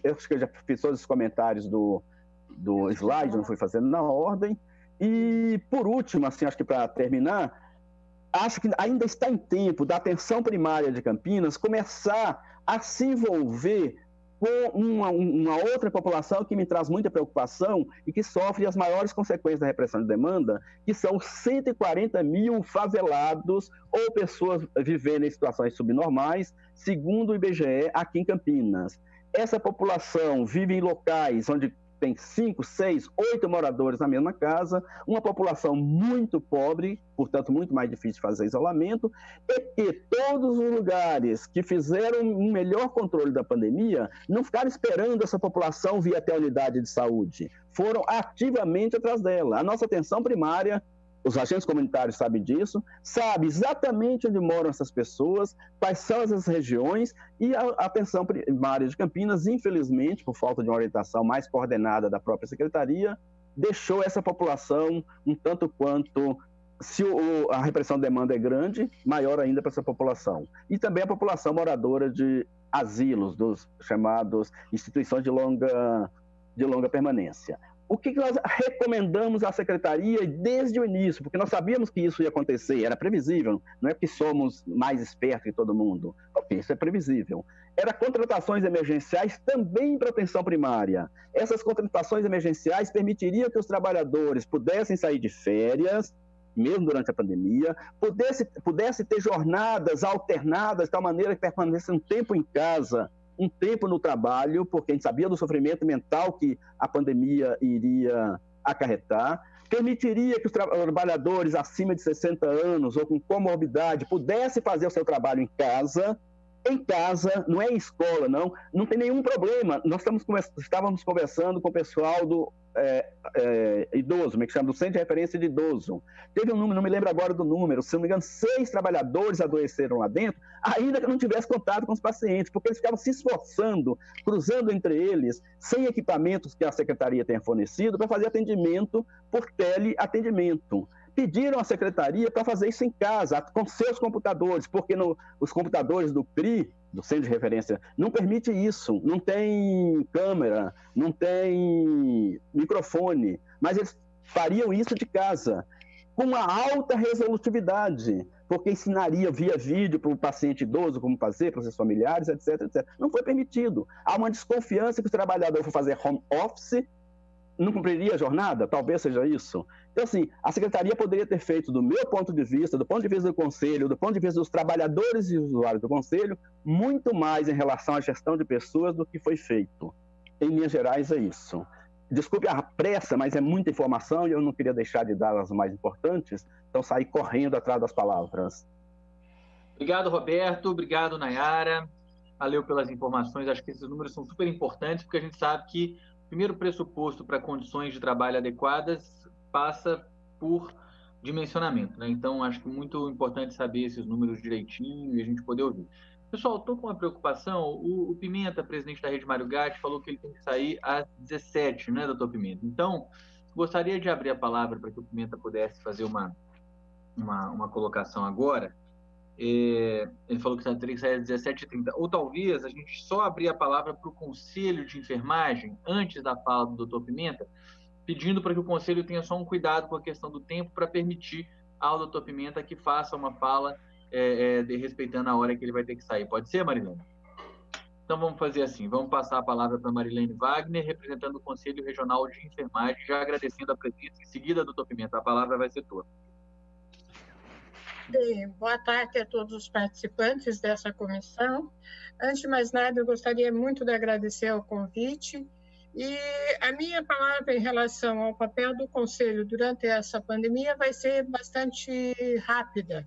Eu acho que eu já fiz todos os comentários do slide, não fui fazendo na ordem. E, por último, assim, acho que para terminar, acho que ainda está em tempo da atenção primária de Campinas começar a se envolver com uma outra população que me traz muita preocupação e que sofre as maiores consequências da repressão de demanda, que são os 140 mil favelados ou pessoas vivendo em situações subnormais, segundo o IBGE, aqui em Campinas. Essa população vive em locais onde tem 5, 6, 8 moradores na mesma casa, uma população muito pobre, portanto muito mais difícil de fazer isolamento, e que todos os lugares que fizeram um melhor controle da pandemia não ficaram esperando essa população vir até a unidade de saúde, foram ativamente atrás dela. A nossa atenção primária os agentes comunitários sabem disso, sabe exatamente onde moram essas pessoas, quais são essas regiões, e a atenção primária de Campinas, infelizmente, por falta de uma orientação mais coordenada da própria secretaria, deixou essa população um tanto quanto, se a repressão de demanda é grande, maior ainda para essa população. E também a população moradora de asilos, dos chamados instituições de longa permanência. O que nós recomendamos à secretaria desde o início, porque nós sabíamos que isso ia acontecer, era previsível, não é que somos mais espertos que todo mundo, ok, isso é previsível. Era contratações emergenciais também para atenção primária. Essas contratações emergenciais permitiriam que os trabalhadores pudessem sair de férias, mesmo durante a pandemia, pudesse ter jornadas alternadas de tal maneira que permanecesse um tempo em casa, um tempo no trabalho, porque a gente sabia do sofrimento mental que a pandemia iria acarretar, permitiria que os trabalhadores acima de 60 anos ou com comorbidade pudessem fazer o seu trabalho em casa, não é em escola, não tem nenhum problema. Nós estávamos conversando com o pessoal do idoso, como é que chama? Do Centro de Referência de Idoso. Teve um número, não me lembro agora do número, se não me engano, 6 trabalhadores adoeceram lá dentro, ainda que não tivesse contato com os pacientes, porque eles ficavam se esforçando, cruzando entre eles, sem equipamentos que a secretaria tenha fornecido, para fazer atendimento por teleatendimento. Pediram à secretaria para fazer isso em casa, com seus computadores, porque os computadores do CRI, do Centro de Referência, não permite isso, não tem câmera, não tem microfone, mas eles fariam isso de casa, com uma alta resolutividade, porque ensinaria via vídeo para o paciente idoso como fazer, para os seus familiares, etc, etc. Não foi permitido. Há uma desconfiança que o trabalhador for fazer home office, não cumpriria a jornada? Talvez seja isso. Então, assim, a secretaria poderia ter feito, do meu ponto de vista, do ponto de vista do Conselho, do ponto de vista dos trabalhadores e usuários do Conselho, muito mais em relação à gestão de pessoas do que foi feito. Em linhas gerais, é isso. Desculpe a pressa, mas é muita informação e eu não queria deixar de dar as mais importantes, então saí correndo atrás das palavras. Obrigado, Roberto. Obrigado, Nayara. Valeu pelas informações. Acho que esses números são super importantes, porque a gente sabe que o primeiro pressuposto para condições de trabalho adequadas passa por dimensionamento, né? Então, acho que é muito importante saber esses números direitinho e a gente poder ouvir. Pessoal, estou com uma preocupação. O Pimenta, presidente da Rede Mário Gatti, falou que ele tem que sair às 17, né, doutor Pimenta? Então, gostaria de abrir a palavra para que o Pimenta pudesse fazer uma colocação agora. Ele falou que teria que sair às 17h30. Ou talvez a gente só abrir a palavra para o Conselho de Enfermagem, antes da fala do doutor Pimenta, pedindo para que o Conselho tenha só um cuidado com a questão do tempo para permitir ao doutor Pimenta que faça uma fala respeitando a hora que ele vai ter que sair. Pode ser, Marilene? Então vamos fazer assim, vamos passar a palavra para Marilene Wagner, representando o Conselho Regional de Enfermagem, já agradecendo a presença. Em seguida, doutor Pimenta, a palavra vai ser tua. Bem, boa tarde a todos os participantes dessa comissão. Antes de mais nada, eu gostaria muito de agradecer ao convite. E a minha palavra em relação ao papel do Conselho durante essa pandemia vai ser bastante rápida.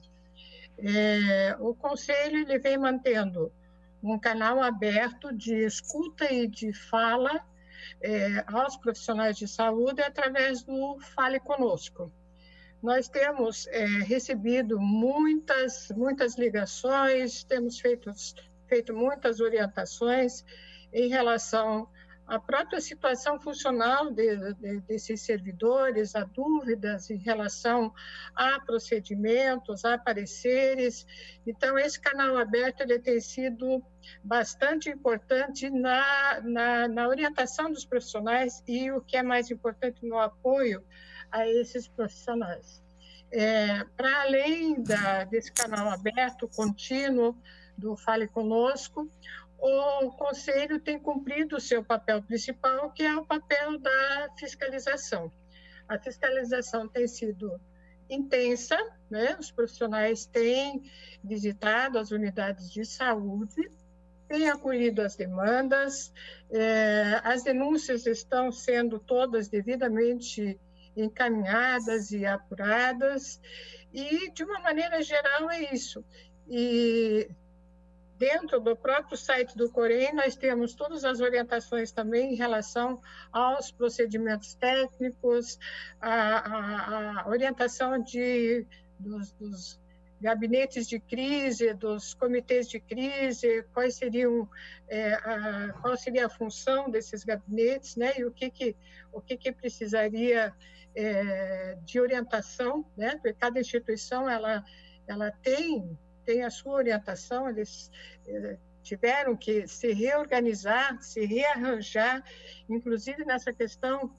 O Conselho ele vem mantendo um canal aberto de escuta e de fala aos profissionais de saúde através do Fale Conosco. Nós temos recebido muitas ligações, temos feito muitas orientações em relação à própria situação funcional desses servidores, a dúvidas em relação a procedimentos, a pareceres. Então, esse canal aberto ele tem sido bastante importante na orientação dos profissionais e, o que é mais importante, no apoio a esses profissionais. Para além desse canal aberto, contínuo, do Fale Conosco, o Conselho tem cumprido o seu papel principal, que é o papel da fiscalização. A fiscalização tem sido intensa, né? Os profissionais têm visitado as unidades de saúde, têm acolhido as demandas, as denúncias estão sendo todas devidamente encaminhadas e apuradas, e, de uma maneira geral, é isso. E dentro do próprio site do Corém, nós temos todas as orientações também em relação aos procedimentos técnicos, a orientação dos gabinetes de crise, dos comitês de crise, qual seria a função desses gabinetes, né? E o que precisaria de orientação, né? Porque cada instituição ela tem a sua orientação, eles tiveram que se reorganizar, se rearranjar, inclusive nessa questão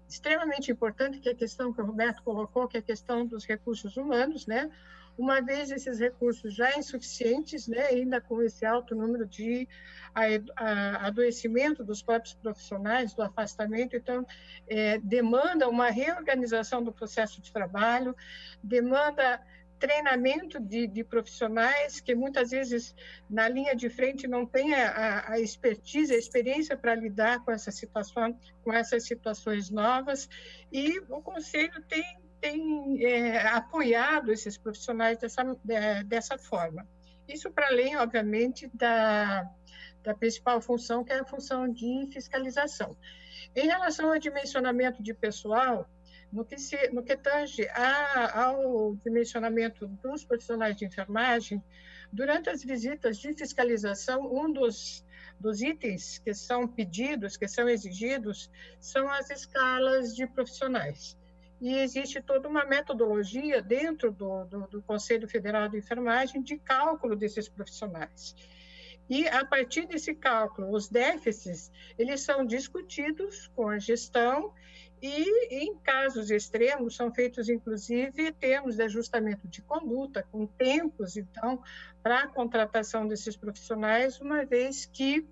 extremamente importante, que é a questão que o Roberto colocou, que é a questão dos recursos humanos, né? Uma vez esses recursos já insuficientes, né, ainda com esse alto número de adoecimento dos próprios profissionais, do afastamento, então, demanda uma reorganização do processo de trabalho, demanda treinamento de profissionais que muitas vezes na linha de frente não tem a expertise, a experiência para lidar com essa situação, com essas situações novas, e o Conselho tem apoiado esses profissionais dessa forma. Isso para além, obviamente, da principal função, que é a função de fiscalização. Em relação ao dimensionamento de pessoal, no que tange ao dimensionamento dos profissionais de enfermagem, durante as visitas de fiscalização, um dos itens que são pedidos, que são exigidos, são as escalas de profissionais. E existe toda uma metodologia dentro do Conselho Federal de Enfermagem de cálculo desses profissionais. E, a partir desse cálculo, os déficits, eles são discutidos com a gestão e, em casos extremos, são feitos, inclusive, termos de ajustamento de conduta, com tempos, então, para a contratação desses profissionais, uma vez que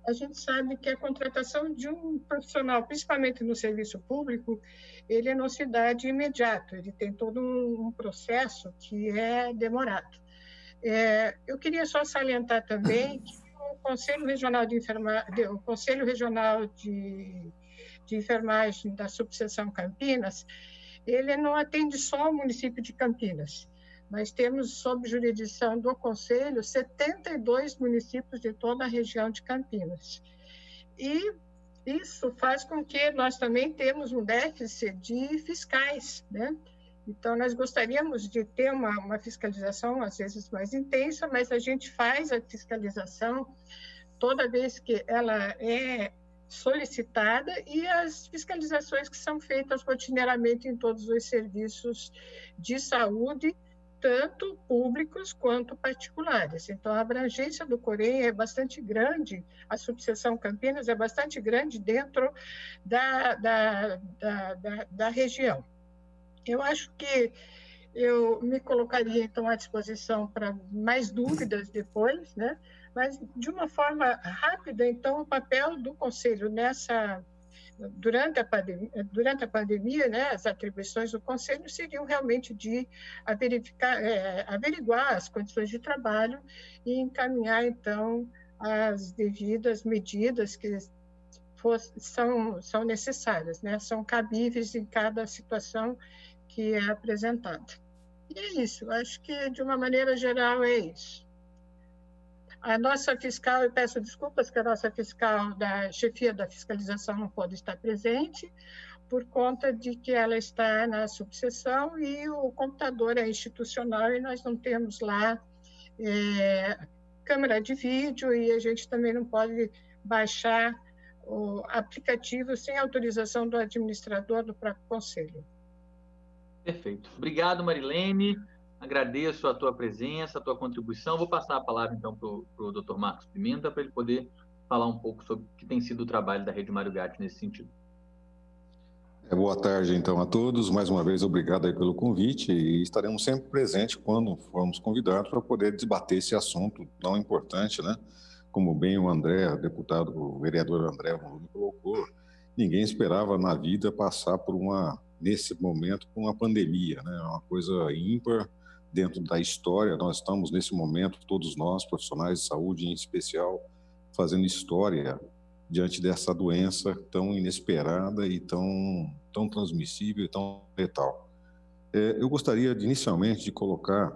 a gente sabe que a contratação de um profissional, principalmente no serviço público, ele não se dá de imediato, ele tem todo um processo que é demorado. Eu queria só salientar também que o Conselho Regional de Enfermagem da Subseção Campinas, ele não atende só o município de Campinas. Nós temos, sob jurisdição do Conselho, 72 municípios de toda a região de Campinas. E isso faz com que nós também temos um déficit de fiscais, né? Então, nós gostaríamos de ter uma fiscalização, às vezes, mais intensa, mas a gente faz a fiscalização toda vez que ela é solicitada e as fiscalizações que são feitas rotineiramente em todos os serviços de saúde, tanto públicos quanto particulares. Então, a abrangência do Corém é bastante grande, a subseção Campinas é bastante grande dentro da região. Eu acho que eu me colocaria, então, à disposição para mais dúvidas depois, né? Mas, de uma forma rápida, então, o papel do Conselho durante a pandemia, né, as atribuições do Conselho seriam realmente de averiguar as condições de trabalho e encaminhar, então, as devidas medidas que são necessárias, né, são cabíveis em cada situação que é apresentada. E é isso, acho que, de uma maneira geral, é isso. A nossa fiscal, eu peço desculpas que a nossa fiscal da chefia da fiscalização não pode estar presente, por conta de que ela está na subseção e o computador é institucional e nós não temos lá câmera de vídeo e a gente também não pode baixar o aplicativo sem autorização do administrador do próprio Conselho. Perfeito. Obrigado, Marilene. Agradeço a tua presença, a tua contribuição. Vou passar a palavra, então, para o Dr. Marcos Pimenta, para ele poder falar um pouco sobre o que tem sido o trabalho da Rede Mário Gatti nesse sentido. Boa tarde, então, a todos. Mais uma vez, obrigado aí pelo convite e estaremos sempre presentes quando formos convidados para poder debater esse assunto tão importante, né? Como bem o André, o vereador André colocou, ninguém esperava na vida passar nesse momento, por uma pandemia, né? Uma coisa ímpar dentro da história. Nós estamos, nesse momento, todos nós, profissionais de saúde em especial, fazendo história diante dessa doença tão inesperada e tão transmissível e tão letal. Eu gostaria, inicialmente, de colocar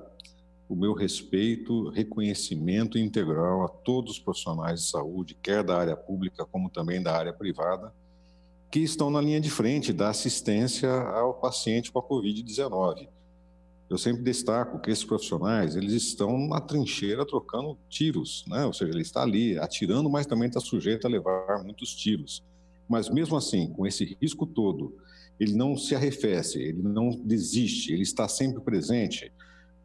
o meu respeito, reconhecimento integral a todos os profissionais de saúde, quer da área pública como também da área privada, que estão na linha de frente da assistência ao paciente com a Covid-19. Eu sempre destaco que esses profissionais, eles estão na trincheira trocando tiros, né? Ou seja, ele está ali atirando, mas também está sujeito a levar muitos tiros. Mas mesmo assim, com esse risco todo, ele não se arrefece, ele não desiste, ele está sempre presente,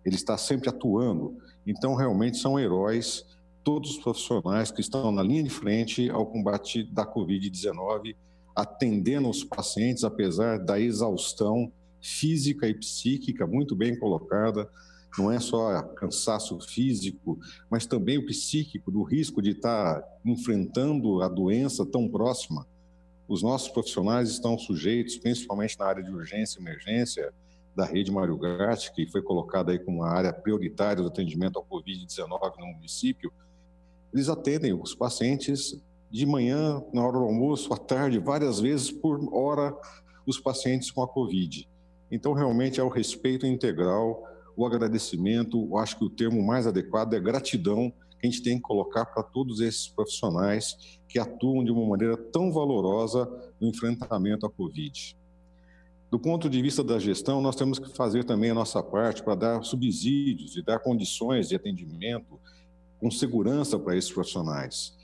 ele está sempre atuando. Então, realmente, são heróis todos os profissionais que estão na linha de frente ao combate da Covid-19, atendendo os pacientes, apesar da exaustão física e psíquica muito bem colocada. Não é só cansaço físico, mas também o psíquico, do risco de estar enfrentando a doença tão próxima. Os nossos profissionais estão sujeitos, principalmente na área de urgência e emergência da rede Mário Gatti, que foi colocada aí como uma área prioritária do atendimento ao Covid-19 no município. Eles atendem os pacientes de manhã, na hora do almoço, à tarde, várias vezes por hora, os pacientes com a Covid. Então, realmente, é o respeito integral, o agradecimento, eu acho que o termo mais adequado é gratidão, que a gente tem que colocar para todos esses profissionais que atuam de uma maneira tão valorosa no enfrentamento à Covid. Do ponto de vista da gestão, nós temos que fazer também a nossa parte para dar subsídios e dar condições de atendimento com segurança para esses profissionais.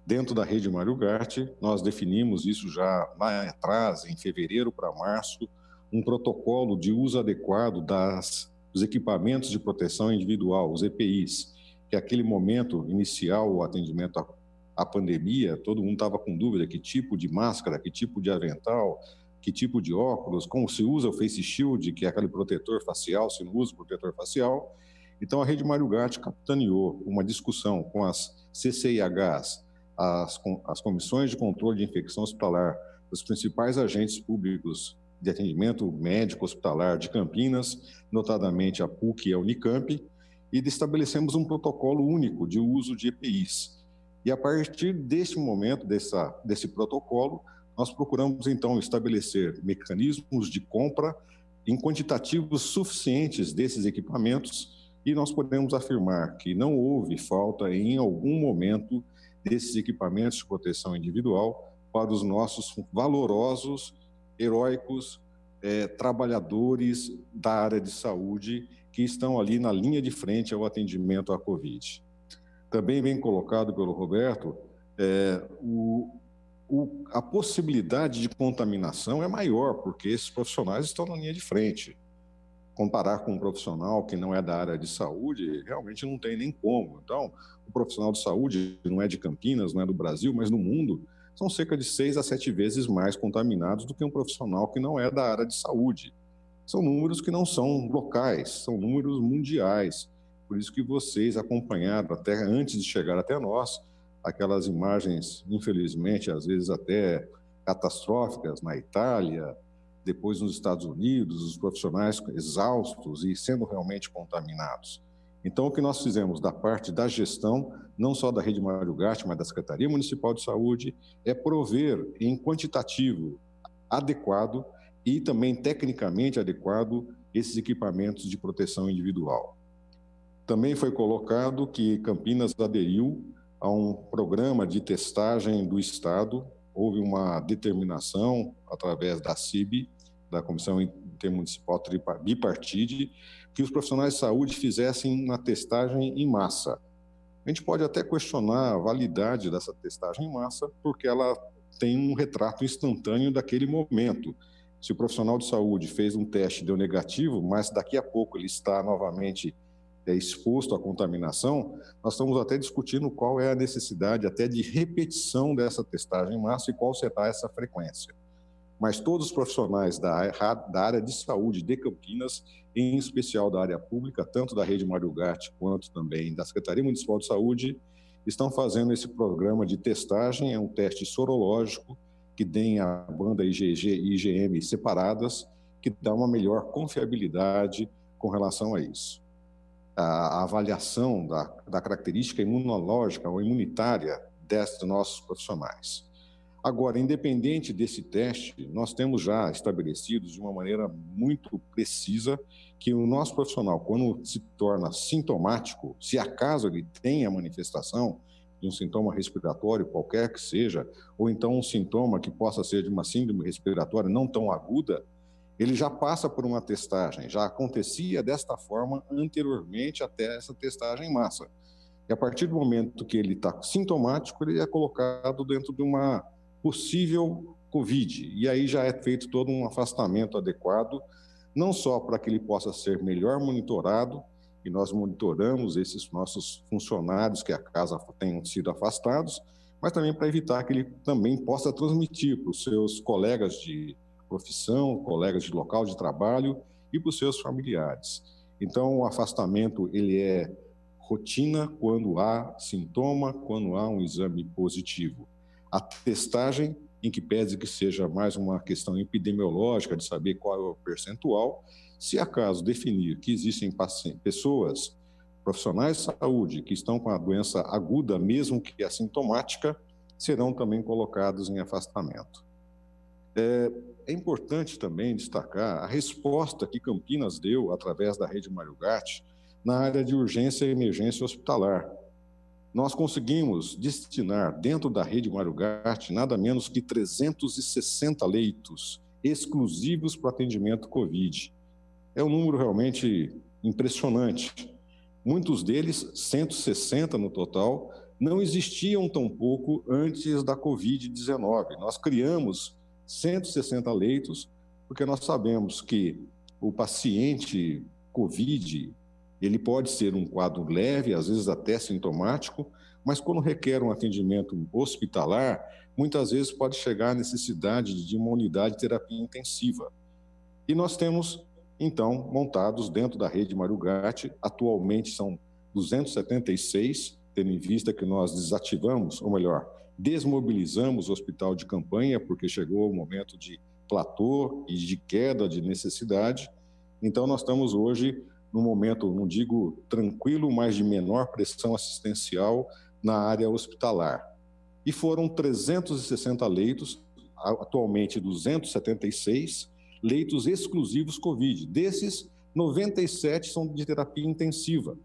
Dentro da rede Mário Gatti, nós definimos isso já lá atrás, em fevereiro para março, um protocolo de uso adequado dos equipamentos de proteção individual, os EPIs, que aquele momento inicial, o atendimento à pandemia, todo mundo estava com dúvida que tipo de máscara, que tipo de avental, que tipo de óculos, como se usa o face shield, que é aquele protetor facial, se não usa o protetor facial. Então, a rede Mário Gatti capitaneou uma discussão com as CCIHs, as comissões de controle de infecção hospitalar, os principais agentes públicos de atendimento médico hospitalar de Campinas, notadamente a PUC e a Unicamp, e estabelecemos um protocolo único de uso de EPIs. E a partir deste momento, desse protocolo, nós procuramos então estabelecer mecanismos de compra em quantitativos suficientes desses equipamentos, e nós podemos afirmar que não houve falta em algum momento desses equipamentos de proteção individual para os nossos valorosos, heróicos trabalhadores da área de saúde que estão ali na linha de frente ao atendimento à Covid. Também bem colocado pelo Roberto, a possibilidade de contaminação é maior, porque esses profissionais estão na linha de frente. Comparar com um profissional que não é da área de saúde, realmente não tem nem como. Então, o profissional de saúde não é de Campinas, não é do Brasil, mas no mundo, são cerca de 6 a 7 vezes mais contaminados do que um profissional que não é da área de saúde. São números que não são locais, são números mundiais. Por isso que vocês acompanharam, até antes de chegar até nós, aquelas imagens, infelizmente, às vezes até catastróficas na Itália, depois nos Estados Unidos, os profissionais exaustos e sendo realmente contaminados. Então, o que nós fizemos da parte da gestão, não só da Rede Mário Gatti, mas da Secretaria Municipal de Saúde, é prover em quantitativo adequado e também tecnicamente adequado esses equipamentos de proteção individual. Também foi colocado que Campinas aderiu a um programa de testagem do Estado. Houve uma determinação através da CIB, da Comissão Intermunicipal Bipartite, que os profissionais de saúde fizessem uma testagem em massa. A gente pode até questionar a validade dessa testagem em massa, porque ela tem um retrato instantâneo daquele momento. Se o profissional de saúde fez um teste e deu negativo, mas daqui a pouco ele está novamente exposto à contaminação, nós estamos até discutindo qual é a necessidade até de repetição dessa testagem em massa e qual será essa frequência. Mas todos os profissionais da área de saúde de Campinas, em especial da área pública, tanto da Rede Mário Gatti quanto também da Secretaria Municipal de Saúde, estão fazendo esse programa de testagem, é um teste sorológico que tem a banda IgG e IgM separadas, que dá uma melhor confiabilidade com relação a isso. A avaliação da característica imunológica ou imunitária desses nossos profissionais. Agora, independente desse teste, nós temos já estabelecidos de uma maneira muito precisa que o nosso profissional, quando se torna sintomático, se acaso ele tem a manifestação de um sintoma respiratório, qualquer que seja, ou então um sintoma que possa ser de uma síndrome respiratória não tão aguda, ele já passa por uma testagem. Já acontecia desta forma anteriormente até essa testagem em massa. E a partir do momento que ele está sintomático, ele é colocado dentro de uma possível Covid. E aí já é feito todo um afastamento adequado, não só para que ele possa ser melhor monitorado, e nós monitoramos esses nossos funcionários que a casa tenham sido afastados, mas também para evitar que ele também possa transmitir para os seus colegas de profissão, colegas de local de trabalho e para os seus familiares. Então, o afastamento ele é rotina quando há sintoma, quando há um exame positivo. A testagem, em que pese que seja mais uma questão epidemiológica de saber qual é o percentual, se acaso definir que existem pessoas, profissionais de saúde, que estão com a doença aguda, mesmo que assintomática, serão também colocados em afastamento. É importante também destacar a resposta que Campinas deu através da Rede Mário Gatti na área de urgência e emergência hospitalar. Nós conseguimos destinar dentro da Rede Mário Gatti nada menos que 360 leitos exclusivos para atendimento Covid. É um número realmente impressionante. Muitos deles, 160 no total, não existiam tampouco antes da Covid-19. Nós criamos 160 leitos porque nós sabemos que o paciente Covid, ele pode ser um quadro leve, às vezes até sintomático, mas quando requer um atendimento hospitalar, muitas vezes pode chegar à necessidade de uma unidade de terapia intensiva. E nós temos, então, montados dentro da Rede Mário Gatti, atualmente são 276, tendo em vista que nós desativamos, ou melhor, desmobilizamos o hospital de campanha, porque chegou o momento de platô e de queda de necessidade. Então, nós estamos hoje num momento, não digo tranquilo, mas de menor pressão assistencial na área hospitalar. E foram 360 leitos, atualmente 276, leitos exclusivos Covid. Desses, 97 são de terapia intensiva.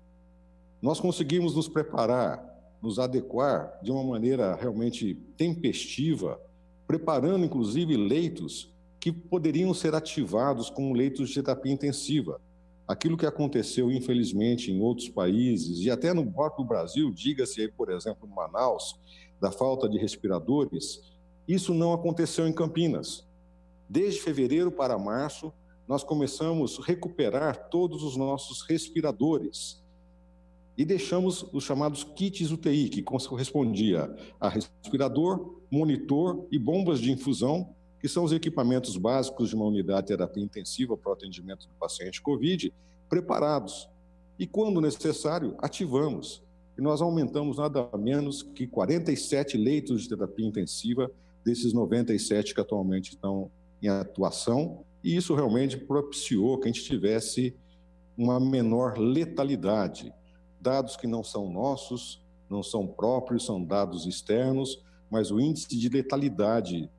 Nós conseguimos nos preparar, nos adequar de uma maneira realmente tempestiva, preparando inclusive leitos que poderiam ser ativados como leitos de terapia intensiva. Aquilo que aconteceu, infelizmente, em outros países e até no próprio Brasil, diga-se aí, por exemplo, em Manaus, da falta de respiradores, isso não aconteceu em Campinas. Desde fevereiro para março, nós começamos a recuperar todos os nossos respiradores e deixamos os chamados kits UTI, que correspondia a respirador, monitor e bombas de infusão, que são os equipamentos básicos de uma unidade de terapia intensiva para o atendimento do paciente COVID, preparados. E, quando necessário, ativamos. E nós aumentamos nada menos que 47 leitos de terapia intensiva desses 97 que atualmente estão em atuação, e isso realmente propiciou que a gente tivesse uma menor letalidade. Dados que não são nossos, não são próprios, são dados externos, mas o índice de letalidade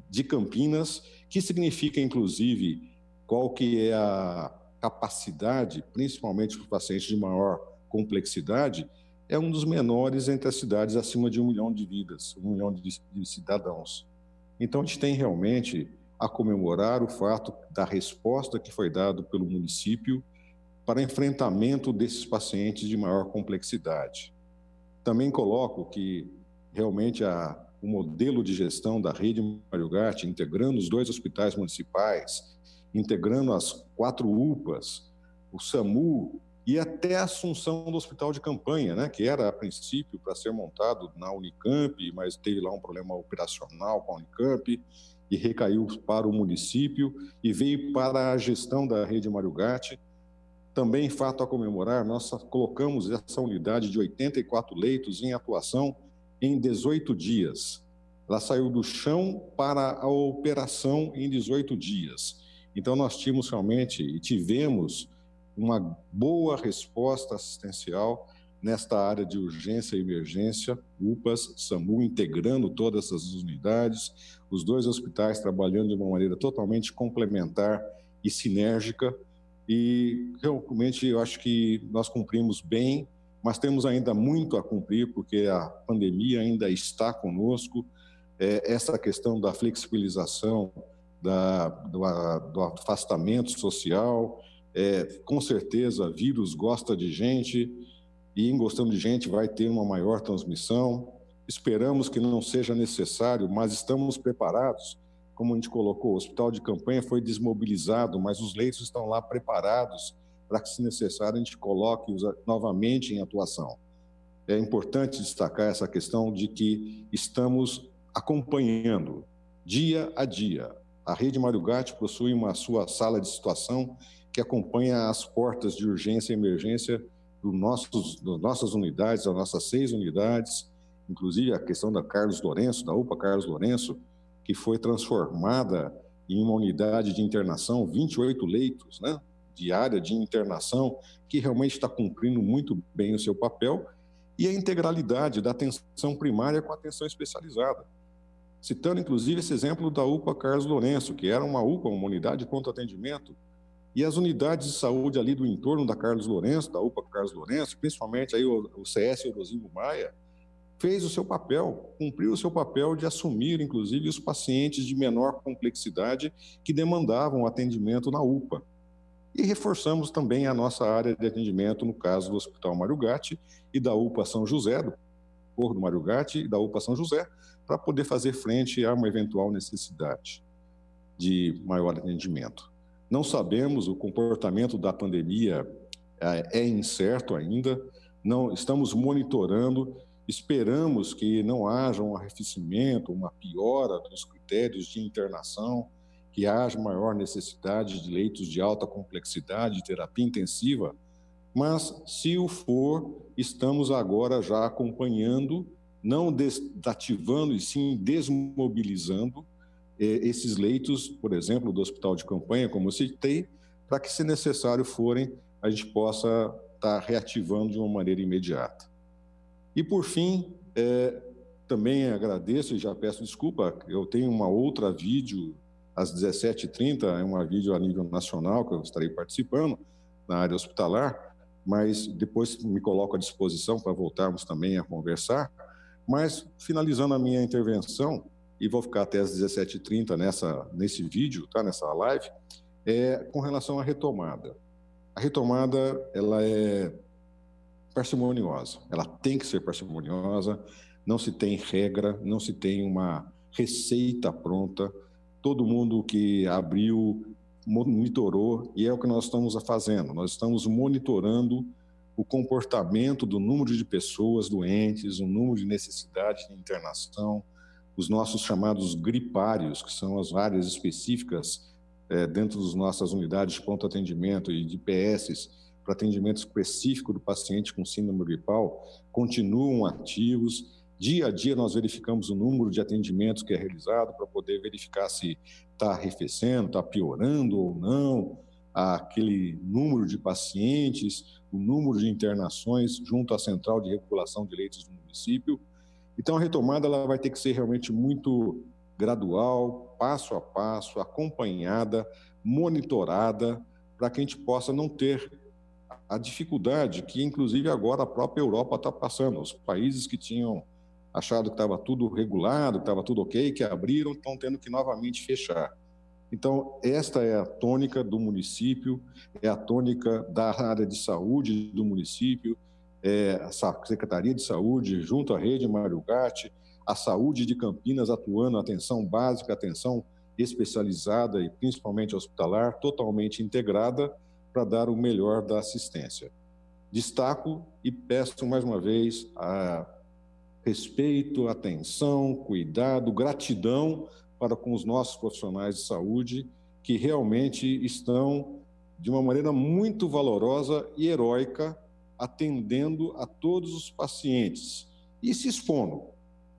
de Campinas, que significa, inclusive, qual que é a capacidade, principalmente para os pacientes de maior complexidade, é um dos menores entre as cidades acima de 1 milhão de vidas, 1 milhão de cidadãos. Então, a gente tem realmente a comemorar o fato da resposta que foi dada pelo município para enfrentamento desses pacientes de maior complexidade. Também coloco que realmente o modelo de gestão da Rede Mário Gatti, integrando os 2 hospitais municipais, integrando as 4 UPAs, o SAMU e até a assunção do hospital de campanha, né, que era a princípio para ser montado na Unicamp, mas teve lá um problema operacional com a Unicamp e recaiu para o município e veio para a gestão da Rede Mário Gatti. Também, fato a comemorar, nós colocamos essa unidade de 84 leitos em atuação em 18 dias. Ela saiu do chão para a operação em 18 dias. Então, nós tivemos realmente e tivemos uma boa resposta assistencial nesta área de urgência e emergência, UPAs, SAMU, integrando todas essas unidades, os dois hospitais trabalhando de uma maneira totalmente complementar e sinérgica, e realmente eu acho que nós cumprimos bem, mas temos ainda muito a cumprir, porque a pandemia ainda está conosco. Essa questão da flexibilização, do afastamento social, com certeza vírus gosta de gente, e em gostando de gente vai ter uma maior transmissão. Esperamos que não seja necessário, mas estamos preparados. Como a gente colocou, o hospital de campanha foi desmobilizado, mas os leitos estão lá preparados para que, se necessário, a gente coloque-os novamente em atuação. É importante destacar essa questão de que estamos acompanhando dia a dia. A Rede Mário Gatti possui uma sua sala de situação que acompanha as portas de urgência e emergência das nossas unidades, das nossas 6 unidades, inclusive a questão da Carlos Lourenço, da UPA Carlos Lourenço, que foi transformada em uma unidade de internação, 28 leitos, né, de área de internação, que realmente está cumprindo muito bem o seu papel, e a integralidade da atenção primária com a atenção especializada. Citando, inclusive, esse exemplo da UPA Carlos Lourenço, que era uma UPA, uma unidade de pronto atendimento, e as unidades de saúde ali do entorno da Carlos Lourenço, da UPA Carlos Lourenço, principalmente aí o CS Orozimbo Maia, fez o seu papel, cumpriu o seu papel de assumir, inclusive, os pacientes de menor complexidade que demandavam atendimento na UPA. E reforçamos também a nossa área de atendimento, no caso do Hospital Mário Gatti e da UPA São José, do Corpo do Mário Gatti e da UPA São José, para poder fazer frente a uma eventual necessidade de maior atendimento. Não sabemos, o comportamento da pandemia é incerto ainda, não estamos monitorando, esperamos que não haja um arrefecimento, uma piora dos critérios de internação, que haja maior necessidade de leitos de alta complexidade, de terapia intensiva, mas, se o for, estamos agora já acompanhando, não desativando e sim desmobilizando esses leitos, por exemplo, do hospital de campanha, como eu citei, para que, se necessário forem, a gente possa estar reativando de uma maneira imediata. E, por fim, também agradeço e já peço desculpa, eu tenho uma outra vídeo às 17h30, é uma vídeo a nível nacional que eu estarei participando na área hospitalar, mas depois me coloco à disposição para voltarmos também a conversar. Mas, finalizando a minha intervenção, e vou ficar até às 17h30 nesse vídeo, tá, nessa live, com relação à retomada. A retomada, ela é parcimoniosa, ela tem que ser parcimoniosa, não se tem regra, não se tem uma receita pronta, todo mundo que abriu monitorou, e é o que nós estamos fazendo, nós estamos monitorando o comportamento do número de pessoas doentes, o número de necessidade de internação, os nossos chamados gripários, que são as áreas específicas dentro das nossas unidades de pronto atendimento e de PS, para atendimento específico do paciente com síndrome gripal, continuam ativos. Dia a dia nós verificamos o número de atendimentos que é realizado para poder verificar se está arrefecendo, está piorando ou não, aquele número de pacientes, o número de internações junto à Central de Regulação de Leitos do município. Então, a retomada ela vai ter que ser realmente muito gradual, passo a passo, acompanhada, monitorada, para que a gente possa não ter a dificuldade que, inclusive, agora a própria Europa está passando. Os países que tinham achado que estava tudo regulado, que estava tudo ok, que abriram, estão tendo que novamente fechar. Então, esta é a tônica do município, é a tônica da área de saúde do município, a Secretaria de Saúde, junto à Rede Mário Gatti, a Saúde de Campinas atuando, atenção básica, atenção especializada e principalmente hospitalar, totalmente integrada para dar o melhor da assistência. Destaco e peço mais uma vez a respeito, atenção, cuidado, gratidão para com os nossos profissionais de saúde que realmente estão de uma maneira muito valorosa e heróica atendendo a todos os pacientes e se expondo.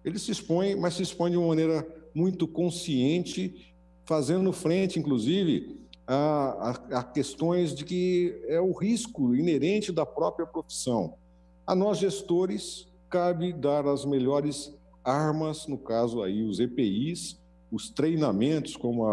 Eles se expõem, mas se expõem de uma maneira muito consciente, fazendo frente, inclusive, a questões de que é o risco inerente da própria profissão. A nós, gestores, cabe dar as melhores armas, no caso aí os EPIs, os treinamentos, como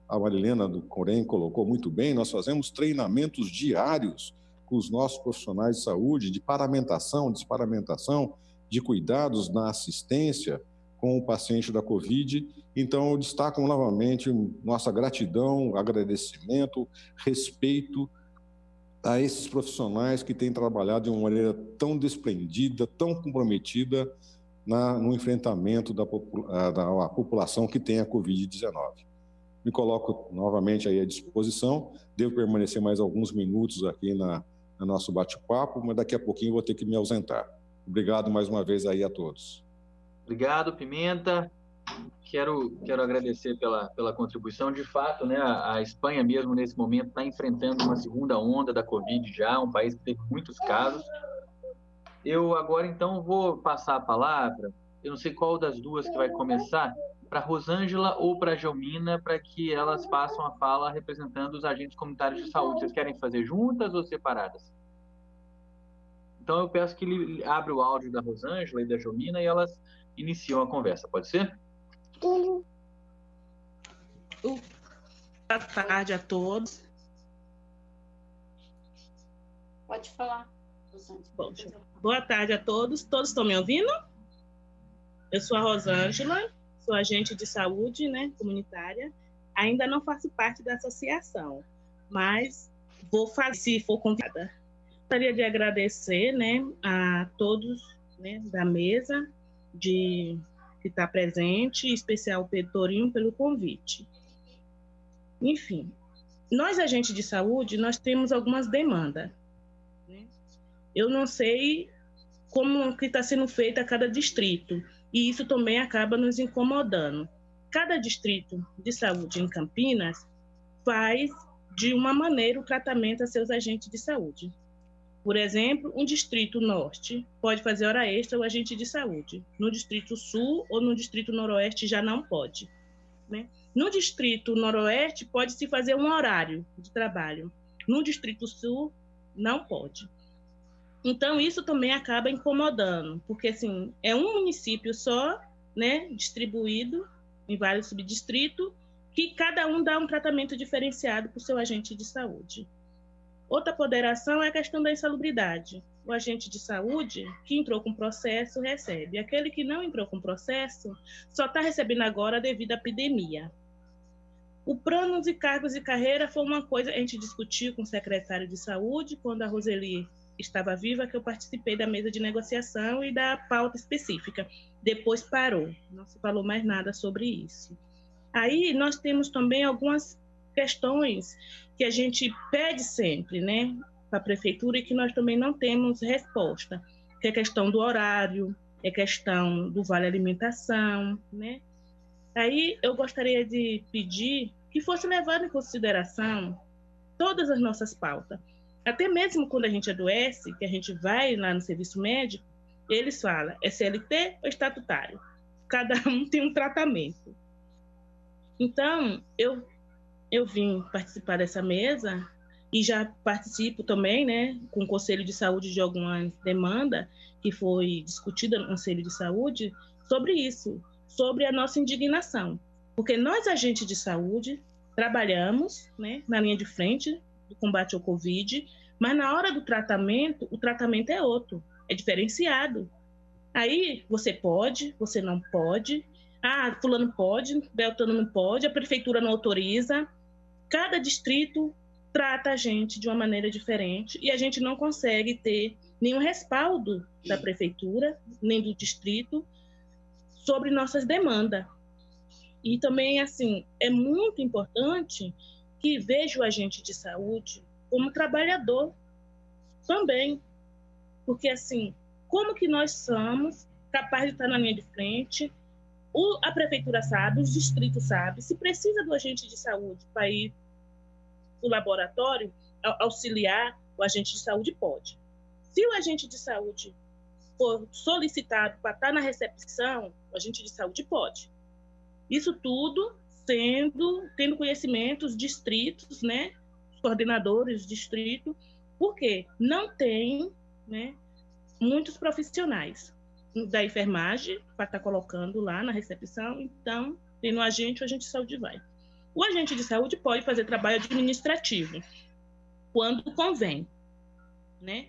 a Marilena do Corém colocou muito bem, nós fazemos treinamentos diários com os nossos profissionais de saúde, de paramentação, desparamentação, de cuidados na assistência com o paciente da Covid. Então, eu destaco novamente nossa gratidão, agradecimento, respeito a esses profissionais que têm trabalhado de uma maneira tão desprendida, tão comprometida no enfrentamento da população que tem a Covid-19. Me coloco novamente aí à disposição, devo permanecer mais alguns minutos aqui no nosso bate-papo, mas daqui a pouquinho vou ter que me ausentar. Obrigado mais uma vez aí a todos. Obrigado, Pimenta. Quero agradecer pela contribuição. De fato, né, a Espanha mesmo, nesse momento, está enfrentando uma segunda onda da Covid já, um país que teve muitos casos. Eu agora, então, vou passar a palavra, eu não sei qual das duas que vai começar, para a Rosângela ou para a Gelmina, para que elas façam a fala representando os agentes comunitários de saúde. Vocês querem fazer juntas ou separadas? Então, eu peço que ele abra o áudio da Rosângela e da Gelmina e elas iniciam a conversa. Pode ser? Boa tarde a todos. Pode falar. Bom, boa tarde a todos. Todos estão me ouvindo? Eu sou a Rosângela, sou agente de saúde, né, comunitária. Ainda não faço parte da associação, mas vou fazer se for convidada. Gostaria de agradecer, né, a todos, né, da mesa que está presente, em especial o Pedro Tourinho, pelo convite. Enfim, nós, agentes de saúde, nós temos algumas demandas. Né? Eu não sei como que está sendo feito a cada distrito, e isso também acaba nos incomodando. Cada distrito de saúde em Campinas faz, de uma maneira, o tratamento a seus agentes de saúde. Por exemplo, um distrito norte pode fazer hora extra o agente de saúde. No distrito sul ou no distrito noroeste já não pode. Né? No distrito noroeste pode-se fazer um horário de trabalho. No distrito sul, não pode. Então, isso também acaba incomodando, porque assim, é um município só, né, distribuído em vários subdistritos, que cada um dá um tratamento diferenciado para o seu agente de saúde. Outra ponderação é a questão da insalubridade. O agente de saúde que entrou com processo recebe. Aquele que não entrou com processo só está recebendo agora devido à epidemia. O plano de cargos e carreira foi uma coisa que a gente discutiu com o secretário de saúde, quando a Roseli estava viva, que eu participei da mesa de negociação e da pauta específica. Depois parou, não se falou mais nada sobre isso. Aí nós temos também algumas questões que a gente pede sempre, né, para a prefeitura e que nós também não temos resposta, que é a questão do horário, é a questão do vale alimentação, né? Aí eu gostaria de pedir que fosse levado em consideração todas as nossas pautas. Até mesmo quando a gente adoece, que a gente vai lá no serviço médico, eles falam, é CLT ou estatutário? Cada um tem um tratamento. Então, eu vim participar dessa mesa e já participo também, né, com o Conselho de Saúde de algumas demandas que foi discutida no Conselho de Saúde sobre isso, sobre a nossa indignação. Porque nós, agentes de saúde, trabalhamos, né, na linha de frente do combate ao Covid, mas na hora do tratamento, o tratamento é outro, é diferenciado. Aí você pode, você não pode, fulano pode, beltrano não pode, a prefeitura não autoriza. Cada distrito trata a gente de uma maneira diferente e a gente não consegue ter nenhum respaldo da prefeitura, nem do distrito, sobre nossas demandas. E também, assim, é muito importante que veja o agente de saúde como trabalhador também. Porque, assim, como que nós somos capazes de estar na linha de frente? A prefeitura sabe, os distritos sabem, se precisa do agente de saúde para ir para o laboratório, auxiliar o agente de saúde, pode. Se o agente de saúde for solicitado para estar na recepção, o agente de saúde pode. Isso tudo tendo conhecimento, os distritos, né, os coordenadores do distrito, porque não tem, né, muitos profissionais da enfermagem para estar colocando lá na recepção. Então, tendo o agente de saúde vai. O agente de saúde pode fazer trabalho administrativo quando convém, né?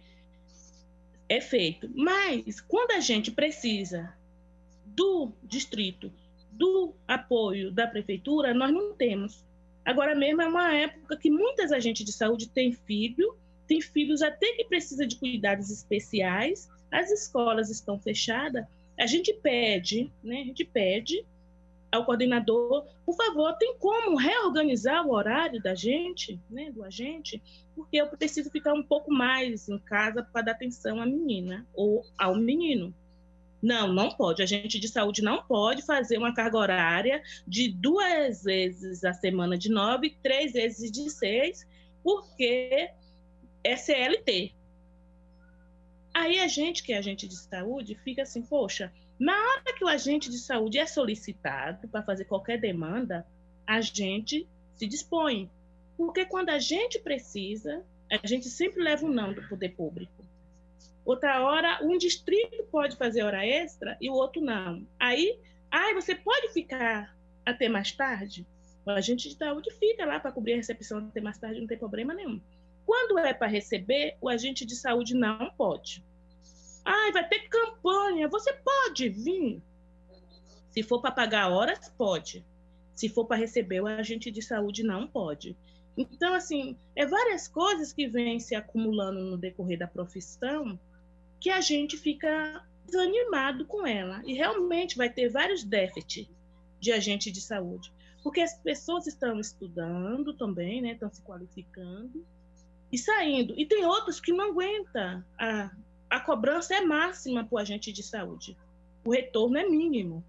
É feito. Mas quando a gente precisa do distrito, do apoio da prefeitura, nós não temos. Agora mesmo é uma época que muitas agentes de saúde têm filhos até que precisam de cuidados especiais, as escolas estão fechadas, a gente pede, né? A gente pede ao coordenador, por favor, tem como reorganizar o horário da gente, né, do agente, porque eu preciso ficar um pouco mais em casa para dar atenção à menina ou ao menino. Não pode. A agente de saúde não pode fazer uma carga horária de 2 vezes a semana de 9, 3 vezes de 6, porque é CLT. Aí a gente, que é agente de saúde, fica assim, poxa, na hora que o agente de saúde é solicitado para fazer qualquer demanda, a gente se dispõe. Porque quando a gente precisa, a gente sempre leva um não do poder público. Outra hora, um distrito pode fazer hora extra e o outro não. Aí, você pode ficar até mais tarde? O agente de saúde fica lá para cobrir a recepção até mais tarde, não tem problema nenhum. Quando é para receber, o agente de saúde não pode. Vai ter campanha, você pode vir. Se for para pagar horas, pode. Se for para receber, o agente de saúde não pode. Então, assim, várias coisas que vêm se acumulando no decorrer da profissão que a gente fica desanimado com ela. E realmente vai ter vários déficits de agente de saúde. Porque as pessoas estão estudando também, né? Estão se qualificando e saindo. E tem outros que não aguentam. A cobrança é máxima para o agente de saúde. O retorno é mínimo.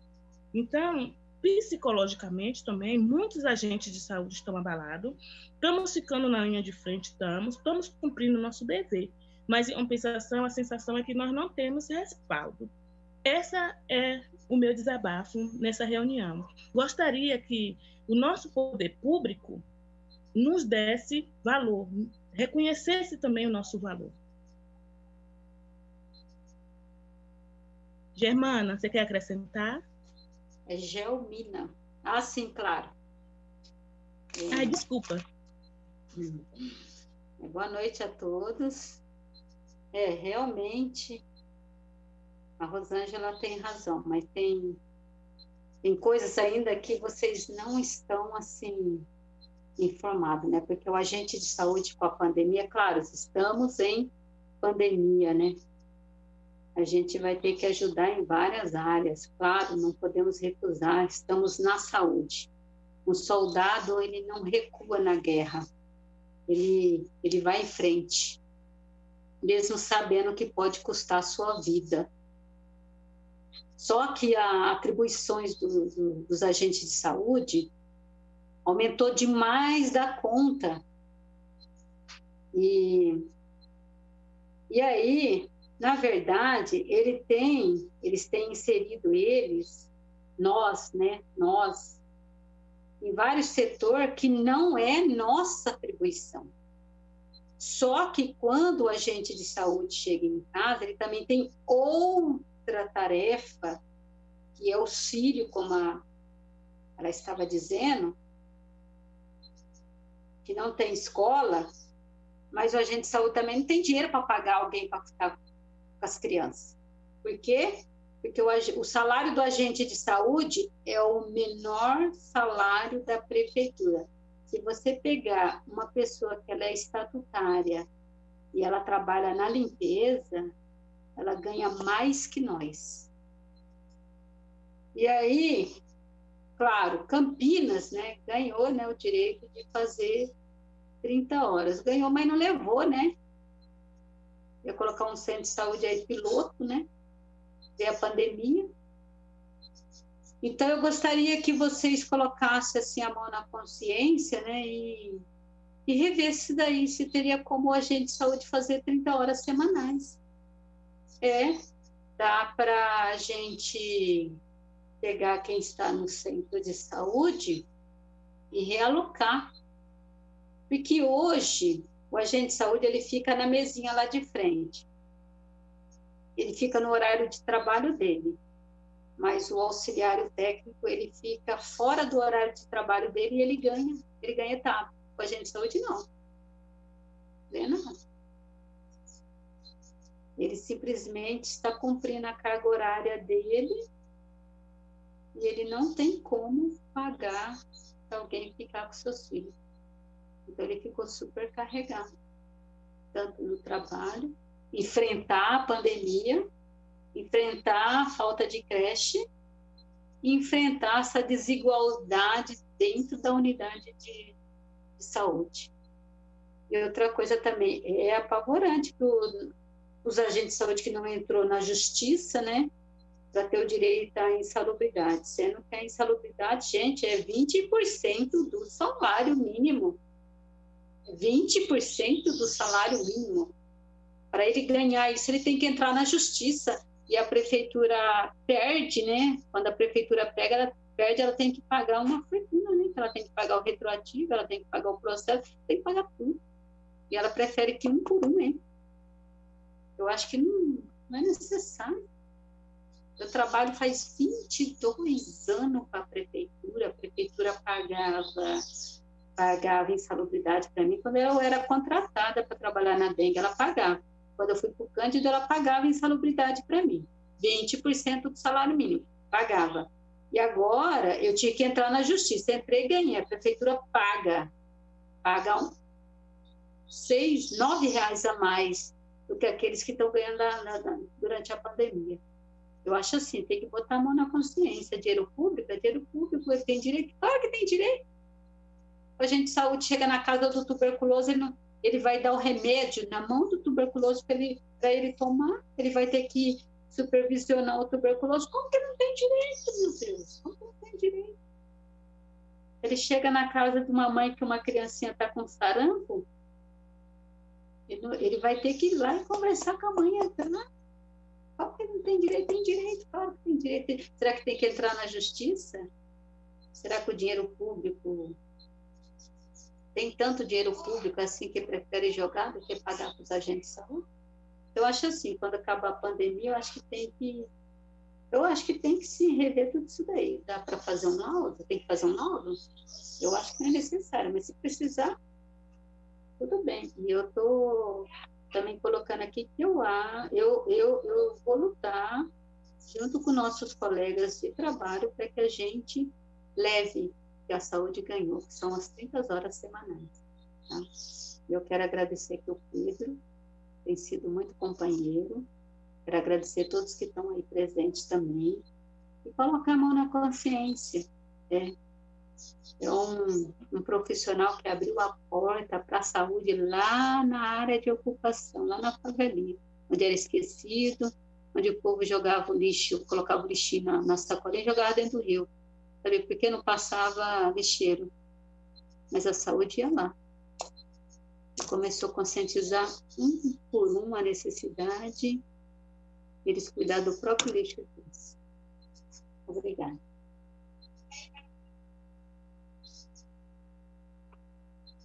Então, psicologicamente também, muitos agentes de saúde estão abalados. Estamos ficando na linha de frente, estamos cumprindo o nosso dever. Mas, em compensação, a sensação é que nós não temos respaldo. Essa é o meu desabafo nessa reunião. Gostaria que o nosso poder público nos desse valor, reconhecesse também o nosso valor. Germana, você quer acrescentar? É Gelmina. Sim, claro. Desculpa. Boa noite a todos. Realmente, a Rosângela tem razão, mas tem coisas ainda que vocês não estão, assim, informados, né? Porque o agente de saúde com a pandemia, claro, estamos em pandemia, né? A gente vai ter que ajudar em várias áreas, claro, não podemos recusar, estamos na saúde. Um soldado, ele não recua na guerra, ele vai em frente, mesmo sabendo que pode custar a sua vida. Só que as atribuições dos agentes de saúde aumentou demais da conta. E aí, na verdade, eles têm inserido nós, em vários setores que não é nossa atribuição. Só que quando o agente de saúde chega em casa, ele também tem outra tarefa, que é auxílio, como ela estava dizendo, que não tem escola, mas o agente de saúde também não tem dinheiro para pagar alguém para ficar com as crianças. Por quê? Porque o salário do agente de saúde é o menor salário da prefeitura. Se você pegar uma pessoa que ela é estatutária e ela trabalha na limpeza, ela ganha mais que nós. E aí, claro, Campinas, né, ganhou, né, o direito de fazer 30 horas. Ganhou, mas não levou, né? Ia colocar um centro de saúde aí piloto, né? Veio a pandemia. Então, eu gostaria que vocês colocassem assim, a mão na consciência, né? E revesse daí se teria como o agente de saúde fazer 30 horas semanais. Dá para a gente pegar quem está no centro de saúde e realocar. Porque hoje, o agente de saúde ele fica na mesinha lá de frente. ele fica no horário de trabalho dele, mas o auxiliar técnico, ele fica fora do horário de trabalho dele e ele ganha etapa. Com a agente de saúde, não. Ganha nada. Ele simplesmente está cumprindo a carga horária dele e ele não tem como pagar para alguém ficar com seus filhos. Então, ele ficou super carregado, tanto no trabalho, enfrentar a pandemia, enfrentar a falta de creche, enfrentar essa desigualdade dentro da unidade de saúde. E outra coisa também, é apavorante para os agentes de saúde que não entrou na justiça, né, para ter o direito à insalubridade, sendo que a insalubridade, gente, é 20% do salário mínimo. 20% do salário mínimo. Para ele ganhar isso, ele tem que entrar na justiça. E a prefeitura perde, né? Quando a prefeitura pega, ela perde, ela tem que pagar uma fortuna, né? Ela tem que pagar o retroativo, ela tem que pagar o processo, tem que pagar tudo. E ela prefere que um por um, né? Eu acho que não é necessário. Eu trabalho faz 22 anos para a prefeitura pagava insalubridade para mim. Quando eu era contratada para trabalhar na dengue, ela pagava. Quando eu fui para o Cândido, ela pagava insalubridade para mim. 20% do salário mínimo, pagava. E agora, eu tinha que entrar na justiça. Entrei e ganhei. A prefeitura paga R$ 6, R$ 9 a mais do que aqueles que estão ganhando durante a pandemia. Eu acho assim, tem que botar a mão na consciência. Dinheiro público, ele tem direito? Claro que tem direito. O agente de saúde chega na casa do tuberculoso, ele vai dar o remédio na mão do tuberculoso para ele tomar, ele vai ter que supervisionar o tuberculoso. Como que não tem direito, meu Deus? Como que não tem direito? Ele chega na casa de uma mãe que uma criancinha está com sarampo, ele vai ter que ir lá e conversar com a mãe, entrar. Como que não tem direito? Tem direito, claro que tem direito. Será que tem que entrar na justiça? Será que o dinheiro público... Tem tanto dinheiro público assim que prefere jogar do que pagar para os agentes de saúde? Eu acho assim, quando acabar a pandemia, eu acho que tem que se rever tudo isso daí. Dá para fazer um laudo? Tem que fazer um laudo? Eu acho que não é necessário, mas se precisar, tudo bem. E eu estou também colocando aqui que eu vou lutar junto com nossos colegas de trabalho para que a gente leve que a saúde ganhou, que são as 30 horas semanais. Tá? Eu quero agradecer aqui o Pedro, tem sido muito companheiro, quero agradecer a todos que estão aí presentes também, e colocar a mão na consciência. É um profissional que abriu a porta para a saúde lá na área de ocupação, lá na favelinha, onde era esquecido, onde o povo jogava o lixo, colocava o lixinho na sacolinha e jogava dentro do rio. Porque não passava lixeiro, mas a saúde ia lá. E começou a conscientizar um por um a necessidade, eles cuidar do próprio lixo deles. Obrigada.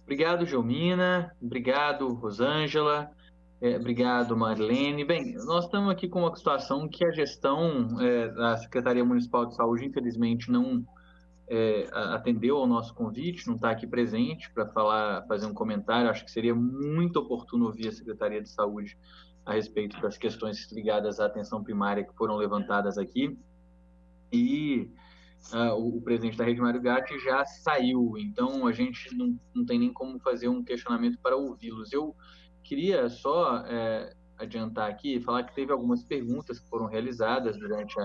Obrigado, Gelmina. Obrigado, Rosângela. Obrigado, Marlene. Bem, nós estamos aqui com uma situação que a gestão da Secretaria Municipal de Saúde, infelizmente, não atendeu ao nosso convite, não está aqui presente para fazer um comentário. Acho que seria muito oportuno ouvir a Secretaria de Saúde a respeito das questões ligadas à atenção primária que foram levantadas aqui. E o presidente da Rede Mário Gatti já saiu, então a gente não tem nem como fazer um questionamento para ouvi-los. Eu queria só adiantar aqui, falar que teve algumas perguntas que foram realizadas durante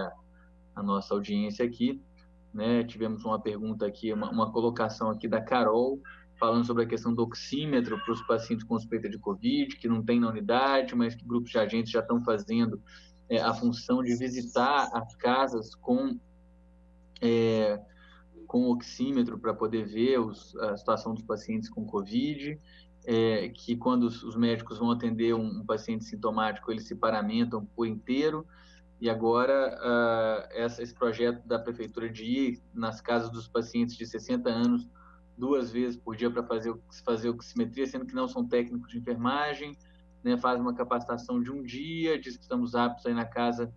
a nossa audiência aqui, né? Tivemos uma pergunta aqui, uma colocação aqui da Carol, falando sobre a questão do oxímetro para os pacientes com suspeita de Covid, que não tem na unidade, mas que grupos de agentes já estão fazendo a função de visitar as casas com oxímetro para poder ver a situação dos pacientes com Covid, que quando os médicos vão atender um paciente sintomático, eles se paramentam por inteiro, e agora esse projeto da Prefeitura de ir nas casas dos pacientes de 60 anos 2 vezes por dia para fazer oximetria, sendo que não são técnicos de enfermagem, né, faz uma capacitação de um dia, diz que estamos aptos aí na casa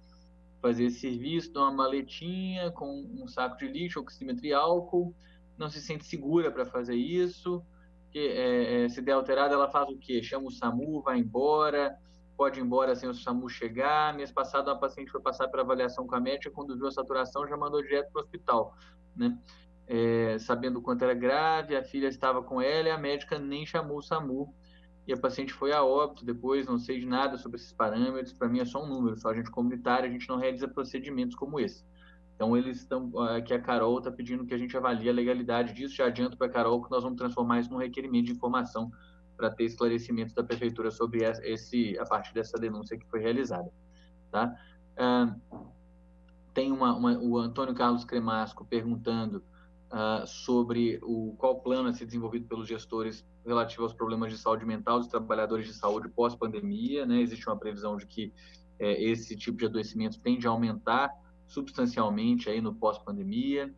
fazer esse serviço, dá uma maletinha com um saco de lixo, oxímetro e álcool, não se sente segura para fazer isso, porque se der alterada, ela faz o quê? Chama o SAMU, vai embora, pode ir embora sem o SAMU chegar. Mês passado, uma paciente foi passar para avaliação com a médica, quando viu a saturação, já mandou direto para o hospital, né? Sabendo o quanto era grave, a filha estava com ela e a médica nem chamou o SAMU, e a paciente foi a óbito. Depois, não sei de nada sobre esses parâmetros, para mim é só um número, só agente comunitário, a gente não realiza procedimentos como esse. Então, eles estão, aqui a Carol está pedindo que a gente avalie a legalidade disso. Já adianto para a Carol que nós vamos transformar isso num requerimento de informação para ter esclarecimentos da Prefeitura sobre a partir dessa denúncia que foi realizada. Tá? Tem o Antônio Carlos Cremasco perguntando sobre qual plano a ser desenvolvido pelos gestores relativo aos problemas de saúde mental dos trabalhadores de saúde pós-pandemia, né? Existe uma previsão de que esse tipo de adoecimento tende a aumentar substancialmente aí no pós-pandemia,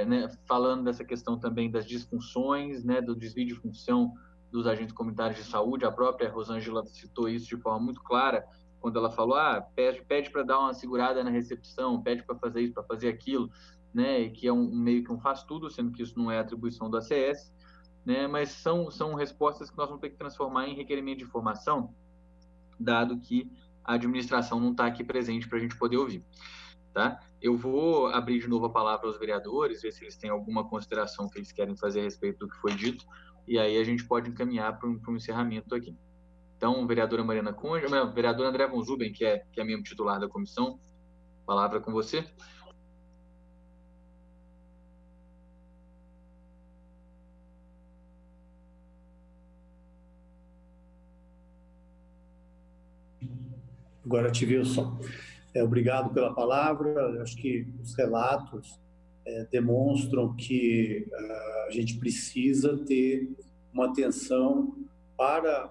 né? Falando dessa questão também das disfunções, né? Do desvio de função dos agentes comunitários de saúde, a própria Rosângela citou isso de forma muito clara, quando ela falou, pede para dar uma segurada na recepção, pede para fazer isso, para fazer aquilo, né? E que é meio que um faz tudo, sendo que isso não é atribuição do ACS, né? Mas são respostas que nós vamos ter que transformar em requerimento de informação, dado que a administração não está aqui presente para a gente poder ouvir. Tá? Eu vou abrir de novo a palavra aos vereadores, ver se eles têm alguma consideração que eles querem fazer a respeito do que foi dito, e aí a gente pode encaminhar para um encerramento aqui. Então, vereadora Mariana Conde, vereador André Von Zuben, que é membro titular da comissão, palavra com você. Agora ativei o som. Obrigado pela palavra. Acho que os relatos demonstram que a gente precisa ter uma atenção para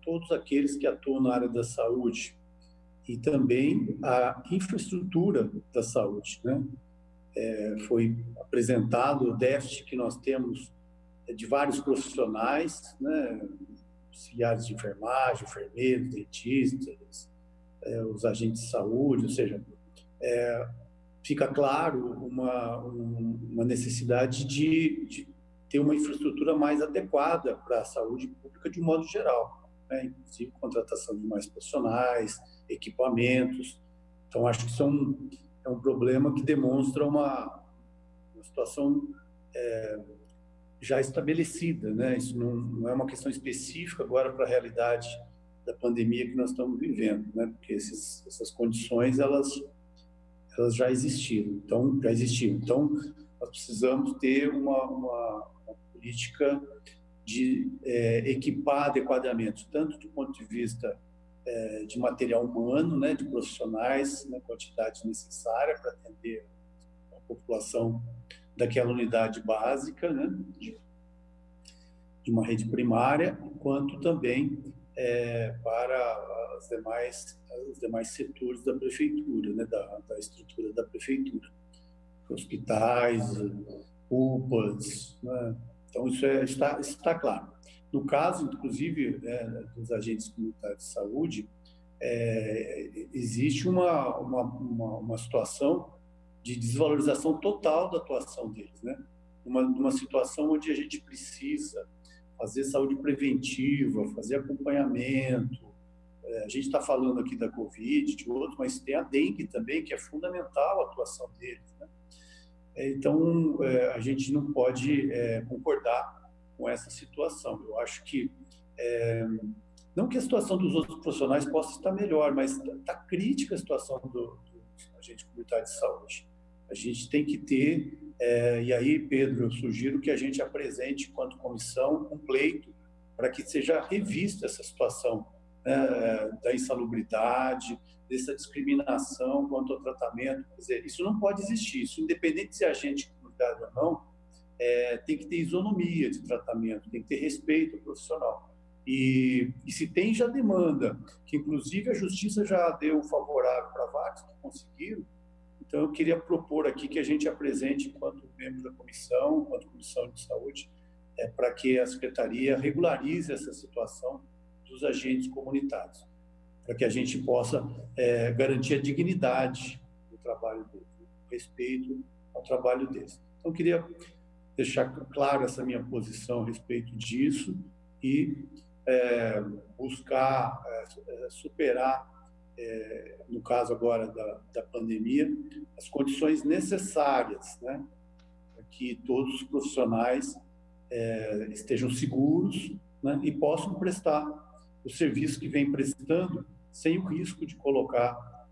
todos aqueles que atuam na área da saúde e também a infraestrutura da saúde, né? Foi apresentado o déficit que nós temos de vários profissionais, né? Auxiliares de enfermagem, enfermeiros, dentistas, os agentes de saúde, ou seja, fica claro uma necessidade de ter uma infraestrutura mais adequada para a saúde pública de um modo geral, né? Inclusive contratação de mais profissionais, equipamentos. Então, acho que isso é um problema que demonstra uma situação já estabelecida, né? Isso não é uma questão específica agora para a realidade da pandemia que nós estamos vivendo, né? Porque essas condições elas já existiram. Então, nós precisamos ter uma política de equipar adequadamente, tanto do ponto de vista de material humano, né, de profissionais, na quantidade necessária para atender a população daquela unidade básica, né, de uma rede primária, quanto também para os demais setores da prefeitura, né, da estrutura da prefeitura, hospitais, UPAs, né? Então isso está claro. No caso, inclusive, dos agentes comunitários de saúde, existe uma situação de desvalorização total da atuação deles, né? Uma situação onde a gente precisa fazer saúde preventiva, fazer acompanhamento. A gente está falando aqui da Covid, de outros, mas tem a dengue também, que é fundamental a atuação deles, né? Então, a gente não pode concordar com essa situação. Eu acho que, não que a situação dos outros profissionais possa estar melhor, mas está crítica a situação do agente comunitário de saúde. A gente tem que ter, e aí, Pedro, eu sugiro que a gente apresente, enquanto comissão, um pleito para que seja revista essa situação, né, da insalubridade, dessa discriminação quanto ao tratamento. Quer dizer, isso não pode existir. Isso, independente de ser agente comunitário ou não, tem que ter isonomia de tratamento, tem que ter respeito ao profissional. E se tem já demanda, que inclusive a Justiça já deu favorável para vários que conseguiram, então eu queria propor aqui que a gente apresente, enquanto membro da comissão, enquanto comissão de saúde, para que a Secretaria regularize essa situação dos agentes comunitários, para que a gente possa garantir a dignidade do trabalho deles, o respeito ao trabalho deles. Então, eu queria deixar claro essa minha posição a respeito disso e buscar superar, no caso agora da pandemia, as condições necessárias, né, para que todos os profissionais estejam seguros, né, e possam prestar o serviço que vem prestando sem o risco de colocar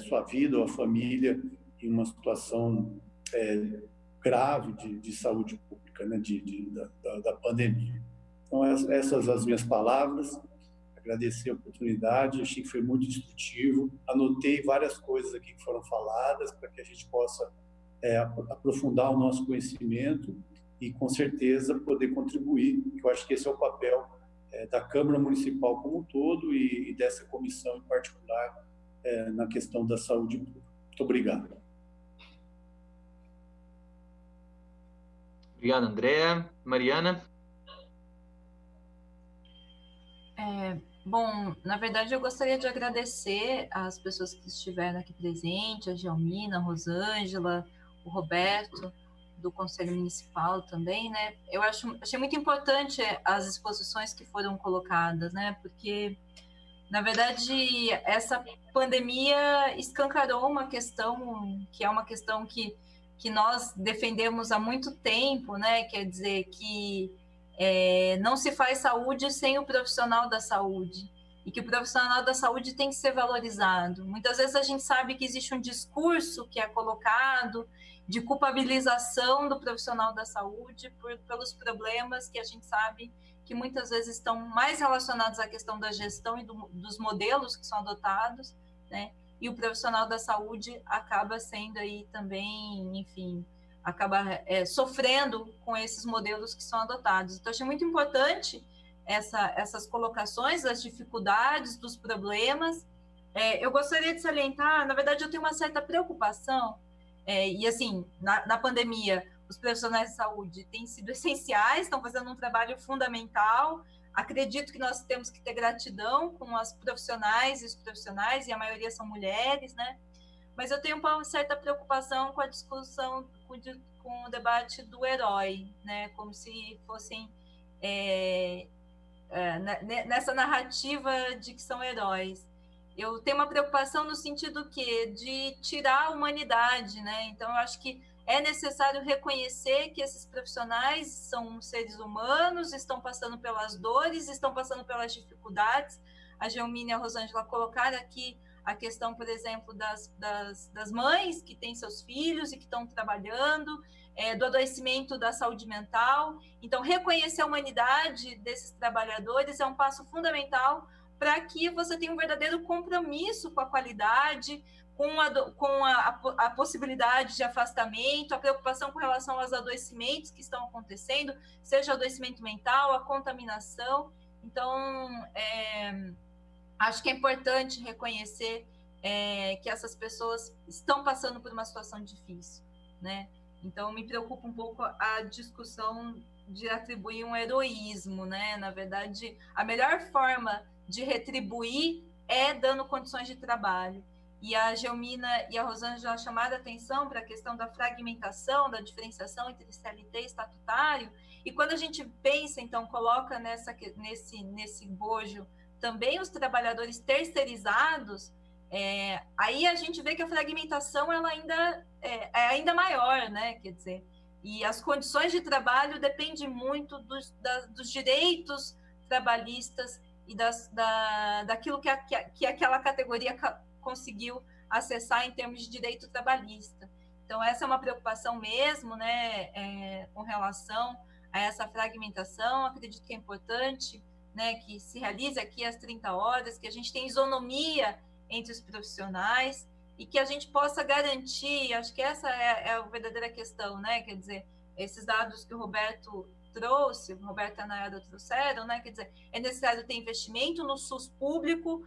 sua vida ou a família em uma situação grave de saúde pública, né, da pandemia. Então, essas as minhas palavras. Agradecer a oportunidade, achei que foi muito instrutivo. Anotei várias coisas aqui que foram faladas para que a gente possa aprofundar o nosso conhecimento e, com certeza, poder contribuir, que eu acho que esse é o papel da Câmara Municipal como um todo e dessa comissão em particular na questão da saúde pública. Muito obrigado. Obrigado, André. Mariana? Bom, na verdade, eu gostaria de agradecer às pessoas que estiveram aqui presentes, a Gelmina, a Rosângela, o Roberto, do Conselho Municipal também, né? Eu achei muito importante as exposições que foram colocadas, né? Porque, na verdade, essa pandemia escancarou uma questão que é uma questão que nós defendemos há muito tempo, né? Quer dizer, que não se faz saúde sem o profissional da saúde, e que o profissional da saúde tem que ser valorizado. Muitas vezes a gente sabe que existe um discurso que é colocado de culpabilização do profissional da saúde pelos problemas que a gente sabe que muitas vezes estão mais relacionados à questão da gestão e dos modelos que são adotados, né? E o profissional da saúde acaba sendo aí também, enfim, acaba sofrendo com esses modelos que são adotados. Então, achei muito importante essas colocações, as dificuldades, dos problemas. Eu gostaria de salientar, na verdade, eu tenho uma certa preocupação, e assim, na pandemia, os profissionais de saúde têm sido essenciais, estão fazendo um trabalho fundamental. Acredito que nós temos que ter gratidão com as profissionais e os profissionais, e a maioria são mulheres, né? Mas eu tenho uma certa preocupação com a discussão, com o debate do herói, né? Como se fossem nessa narrativa de que são heróis. Eu tenho uma preocupação no sentido de tirar a humanidade, né? Então, eu acho que é necessário reconhecer que esses profissionais são seres humanos, estão passando pelas dores, estão passando pelas dificuldades. A Gelmina e a Rosângela colocaram aqui a questão, por exemplo, das mães que têm seus filhos e que estão trabalhando, do adoecimento da saúde mental. Então, reconhecer a humanidade desses trabalhadores é um passo fundamental para que você tenha um verdadeiro compromisso com a qualidade, com a possibilidade de afastamento, a preocupação com relação aos adoecimentos que estão acontecendo, seja o adoecimento mental, a contaminação. Então, acho que é importante reconhecer que essas pessoas estão passando por uma situação difícil, né? Então, me preocupa um pouco a discussão de atribuir um heroísmo, né? Na verdade, a melhor forma de retribuir é dando condições de trabalho. E a Gelmina e a Rosângela chamaram a atenção para a questão da fragmentação, da diferenciação entre CLT e estatutário. E quando a gente pensa, então, coloca nesse bojo também os trabalhadores terceirizados, aí a gente vê que a fragmentação ela ainda é ainda maior, né? Quer dizer, e as condições de trabalho dependem muito dos direitos trabalhistas e daquilo que aquela categoria conseguiu acessar em termos de direito trabalhista. Então, essa é uma preocupação mesmo, né, com relação a essa fragmentação. Acredito que é importante, né, que se realize aqui as 30 horas, que a gente tenha isonomia entre os profissionais e que a gente possa garantir, acho que essa é a verdadeira questão, né, quer dizer, esses dados que o Roberto trouxe, o Roberto e a Nayara trouxeram, né, quer dizer, é necessário ter investimento no SUS público,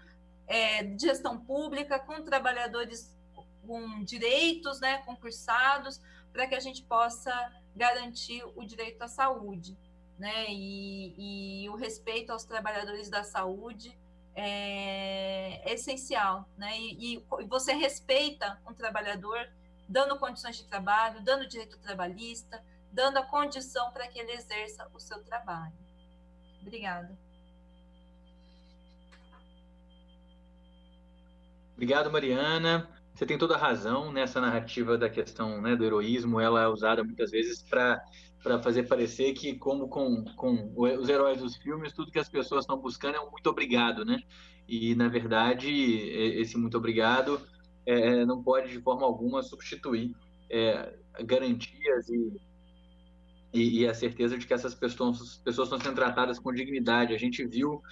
de gestão pública, com trabalhadores com direitos, né, concursados, para que a gente possa garantir o direito à saúde, né? E o respeito aos trabalhadores da saúde é essencial, né? E você respeita um trabalhador dando condições de trabalho, dando direito trabalhista, dando a condição para que ele exerça o seu trabalho. Obrigada. Obrigado, Mariana. Você tem toda a razão nessa narrativa da questão, né, do heroísmo. Ela é usada muitas vezes para fazer parecer que, como com os heróis dos filmes, tudo que as pessoas estão buscando é um muito obrigado, né? E, na verdade, esse muito obrigado não pode, de forma alguma, substituir garantias e a certeza de que essas pessoas estão sendo tratadas com dignidade. A gente viu,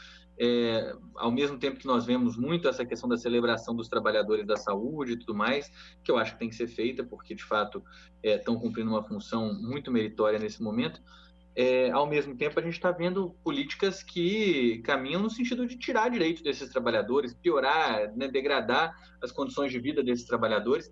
ao mesmo tempo que nós vemos muito essa questão da celebração dos trabalhadores da saúde e tudo mais, que eu acho que tem que ser feita, porque, de fato, estão cumprindo uma função muito meritória nesse momento, ao mesmo tempo a gente está vendo políticas que caminham no sentido de tirar direitos desses trabalhadores, piorar, né, degradar as condições de vida desses trabalhadores.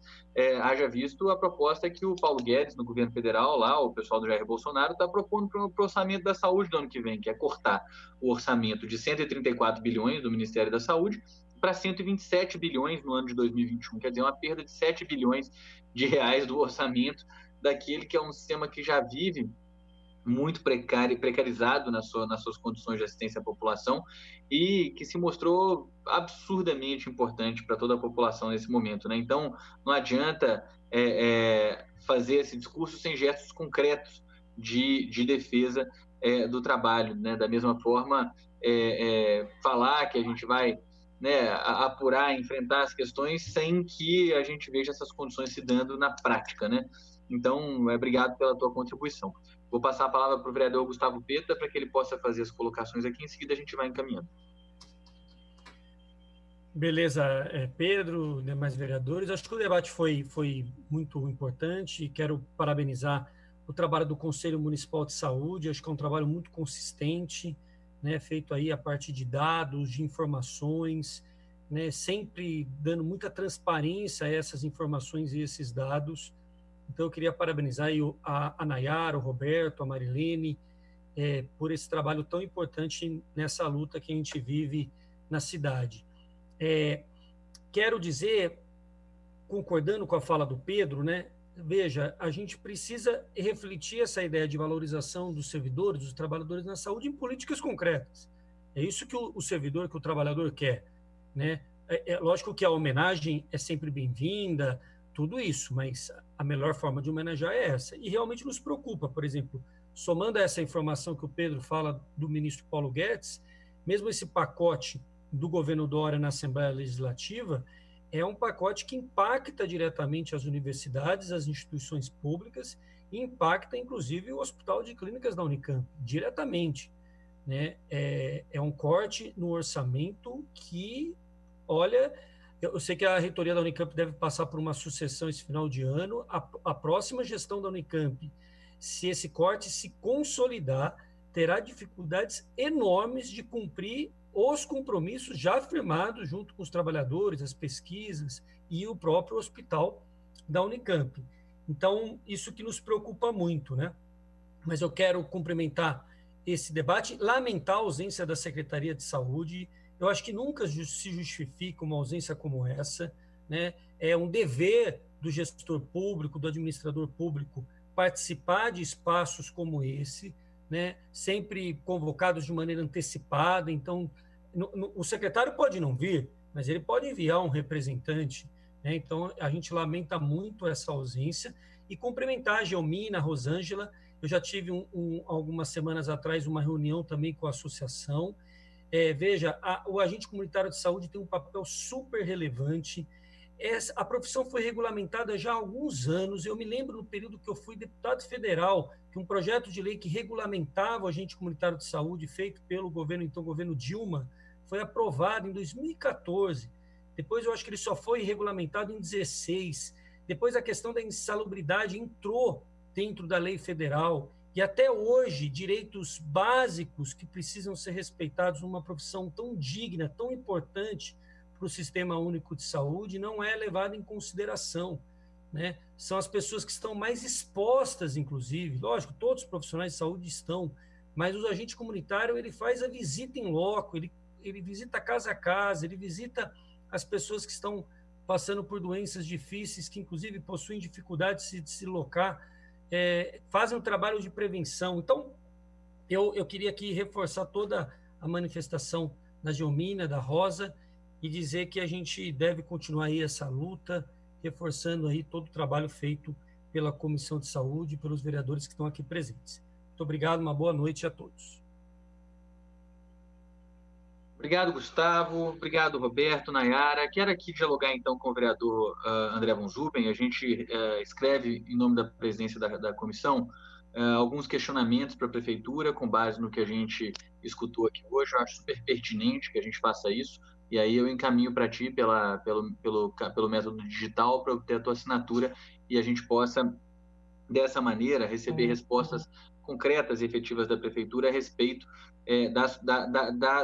Haja visto a proposta que o Paulo Guedes, no governo federal, lá, o pessoal do Jair Bolsonaro, está propondo para o orçamento da saúde do ano que vem, que é cortar o orçamento de 134 bilhões do Ministério da Saúde para 127 bilhões no ano de 2021, quer dizer, uma perda de 7 bilhões de reais do orçamento daquele que é um sistema que já vive muito precarizado nas suas condições de assistência à população e que se mostrou absurdamente importante para toda a população nesse momento, né? Então, não adianta fazer esse discurso sem gestos concretos de defesa do trabalho, né? Da mesma forma, falar que a gente vai, né, apurar, enfrentar as questões sem que a gente veja essas condições se dando na prática, né? Então, obrigado pela tua contribuição. Vou passar a palavra para o vereador Gustavo Peta para que ele possa fazer as colocações aqui. Em seguida, a gente vai encaminhando. Beleza, Pedro, demais vereadores. Acho que o debate foi muito importante. Quero parabenizar o trabalho do Conselho Municipal de Saúde. Acho que é um trabalho muito consistente, né, feito aí a partir de dados, de informações, né, sempre dando muita transparência a essas informações e esses dados. Então, eu queria parabenizar aí a Nayara, o Roberto, a Marilene, por esse trabalho tão importante nessa luta que a gente vive na cidade. Quero dizer, concordando com a fala do Pedro, né, veja, a gente precisa refletir essa ideia de valorização dos servidores, dos trabalhadores na saúde em políticas concretas. É isso que o servidor, que o trabalhador quer, né? Lógico que a homenagem é sempre bem-vinda, tudo isso, mas a melhor forma de homenagear é essa. E realmente nos preocupa, por exemplo, somando a essa informação que o Pedro fala do ministro Paulo Guedes, mesmo esse pacote do governo Dória na Assembleia Legislativa é um pacote que impacta diretamente as universidades, as instituições públicas e impacta, inclusive, o Hospital de Clínicas da Unicamp, diretamente, né? É um corte no orçamento que, olha... Eu sei que a reitoria da Unicamp deve passar por uma sucessão esse final de ano. A próxima gestão da Unicamp, se esse corte se consolidar, terá dificuldades enormes de cumprir os compromissos já firmados junto com os trabalhadores, as pesquisas e o próprio hospital da Unicamp. Então, isso que nos preocupa muito, né? Mas eu quero cumprimentar esse debate, lamentar a ausência da Secretaria de Saúde. Eu acho que nunca se justifica uma ausência como essa, né? É um dever do gestor público, do administrador público, participar de espaços como esse, né? Sempre convocados de maneira antecipada. Então, o secretário pode não vir, mas ele pode enviar um representante, né? Então, a gente lamenta muito essa ausência. E cumprimentar a Gelmina, a Rosângela. Eu já tive, algumas semanas atrás, uma reunião também com a associação. Veja, o agente comunitário de saúde tem um papel super relevante. A profissão foi regulamentada já há alguns anos. Eu me lembro no período que eu fui deputado federal, que um projeto de lei que regulamentava o agente comunitário de saúde, feito pelo governo Dilma, foi aprovado em 2014. Depois eu acho que ele só foi regulamentado em 2016. Depois a questão da insalubridade entrou dentro da lei federal. E até hoje, direitos básicos que precisam ser respeitados numa profissão tão digna, tão importante para o Sistema Único de Saúde, não é levado em consideração, né? São as pessoas que estão mais expostas, inclusive. Lógico, todos os profissionais de saúde estão, mas o agente comunitário ele faz a visita em loco, ele visita casa a casa, ele visita as pessoas que estão passando por doenças difíceis, que inclusive possuem dificuldade de se deslocar, fazem um trabalho de prevenção. Então, eu queria aqui reforçar toda a manifestação da Gelmina, da Rosa, e dizer que a gente deve continuar aí essa luta, reforçando aí todo o trabalho feito pela Comissão de Saúde e pelos vereadores que estão aqui presentes. Muito obrigado, uma boa noite a todos. Obrigado, Gustavo. Obrigado, Roberto, Nayara. Quero aqui dialogar, então, com o vereador André von Zuben. A gente escreve, em nome da presidência da comissão, alguns questionamentos para a Prefeitura, com base no que a gente escutou aqui hoje. Eu acho super pertinente que a gente faça isso. E aí eu encaminho para ti pelo método digital para obter a tua assinatura e a gente possa, dessa maneira, receber respostas concretas e efetivas da Prefeitura a respeito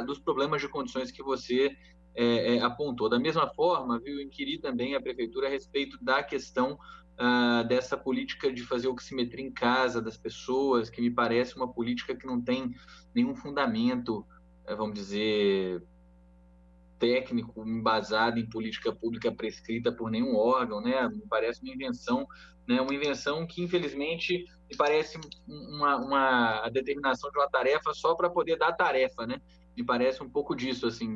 dos problemas de condições que você apontou. Da mesma forma, inquirir também a Prefeitura a respeito da questão dessa política de fazer oximetria em casa das pessoas, que me parece uma política que não tem nenhum fundamento, vamos dizer, técnico, embasado em política pública prescrita por nenhum órgão, né? Me parece uma invenção, né? Uma invenção que, infelizmente, me parece uma determinação de uma tarefa só para poder dar tarefa, né? Me parece um pouco disso, assim,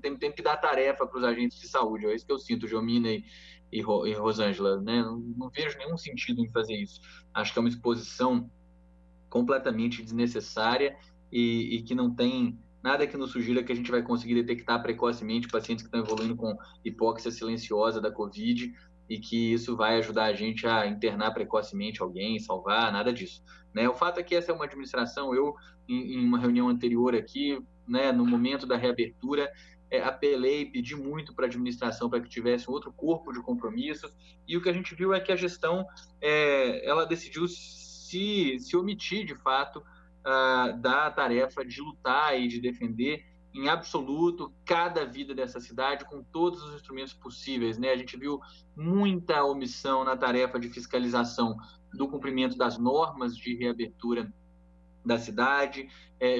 tem que dar tarefa para os agentes de saúde, é isso que eu sinto, Gelmina e Rosângela, né? Não vejo nenhum sentido em fazer isso. Acho que é uma exposição completamente desnecessária e que não tem nada que nos sugira que a gente vai conseguir detectar precocemente pacientes que estão evoluindo com hipóxia silenciosa da Covid e que isso vai ajudar a gente a internar precocemente alguém, salvar, nada disso, né? O fato é que essa é uma administração, em uma reunião anterior aqui, né, no momento da reabertura, apelei, pedi muito para a administração para que tivesse outro corpo de compromissos, e o que a gente viu é que a gestão ela decidiu se omitir, de fato, da tarefa de lutar e de defender em absoluto cada vida dessa cidade com todos os instrumentos possíveis, né? A gente viu muita omissão na tarefa de fiscalização do cumprimento das normas de reabertura da cidade,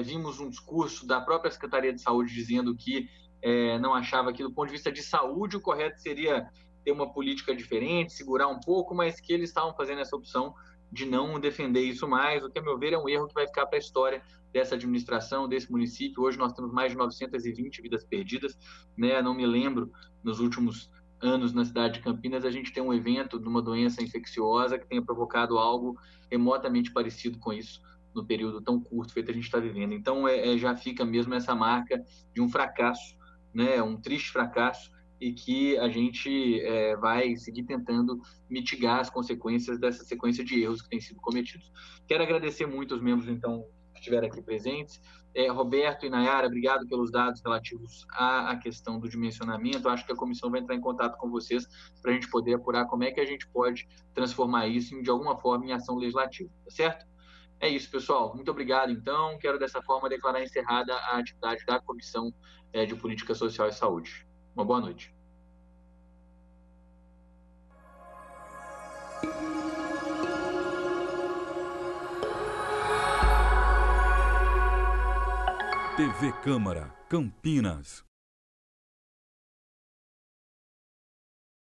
vimos um discurso da própria Secretaria de Saúde dizendo que não achava que, do ponto de vista de saúde, o correto seria ter uma política diferente, segurar um pouco, mas que eles estavam fazendo essa opção de não defender isso mais, o que, a meu ver, é um erro que vai ficar para a história dessa administração, desse município. Hoje nós temos mais de 920 vidas perdidas, né? Não me lembro, nos últimos anos na cidade de Campinas, a gente tem um evento de uma doença infecciosa que tenha provocado algo remotamente parecido com isso no período tão curto feito a gente está vivendo. Então, já fica mesmo essa marca de um fracasso, né? Um triste fracasso, e que a gente vai seguir tentando mitigar as consequências dessa sequência de erros que têm sido cometidos. Quero agradecer muito os membros, então, que estiveram aqui presentes. Roberto e Nayara, obrigado pelos dados relativos à questão do dimensionamento. Acho que a comissão vai entrar em contato com vocês para a gente poder apurar como é que a gente pode transformar isso, de alguma forma, em ação legislativa, tá certo? É isso, pessoal. Muito obrigado, então. Quero, dessa forma, declarar encerrada a atividade da Comissão de Política Social e Saúde. Uma boa noite. TV Câmara, Campinas.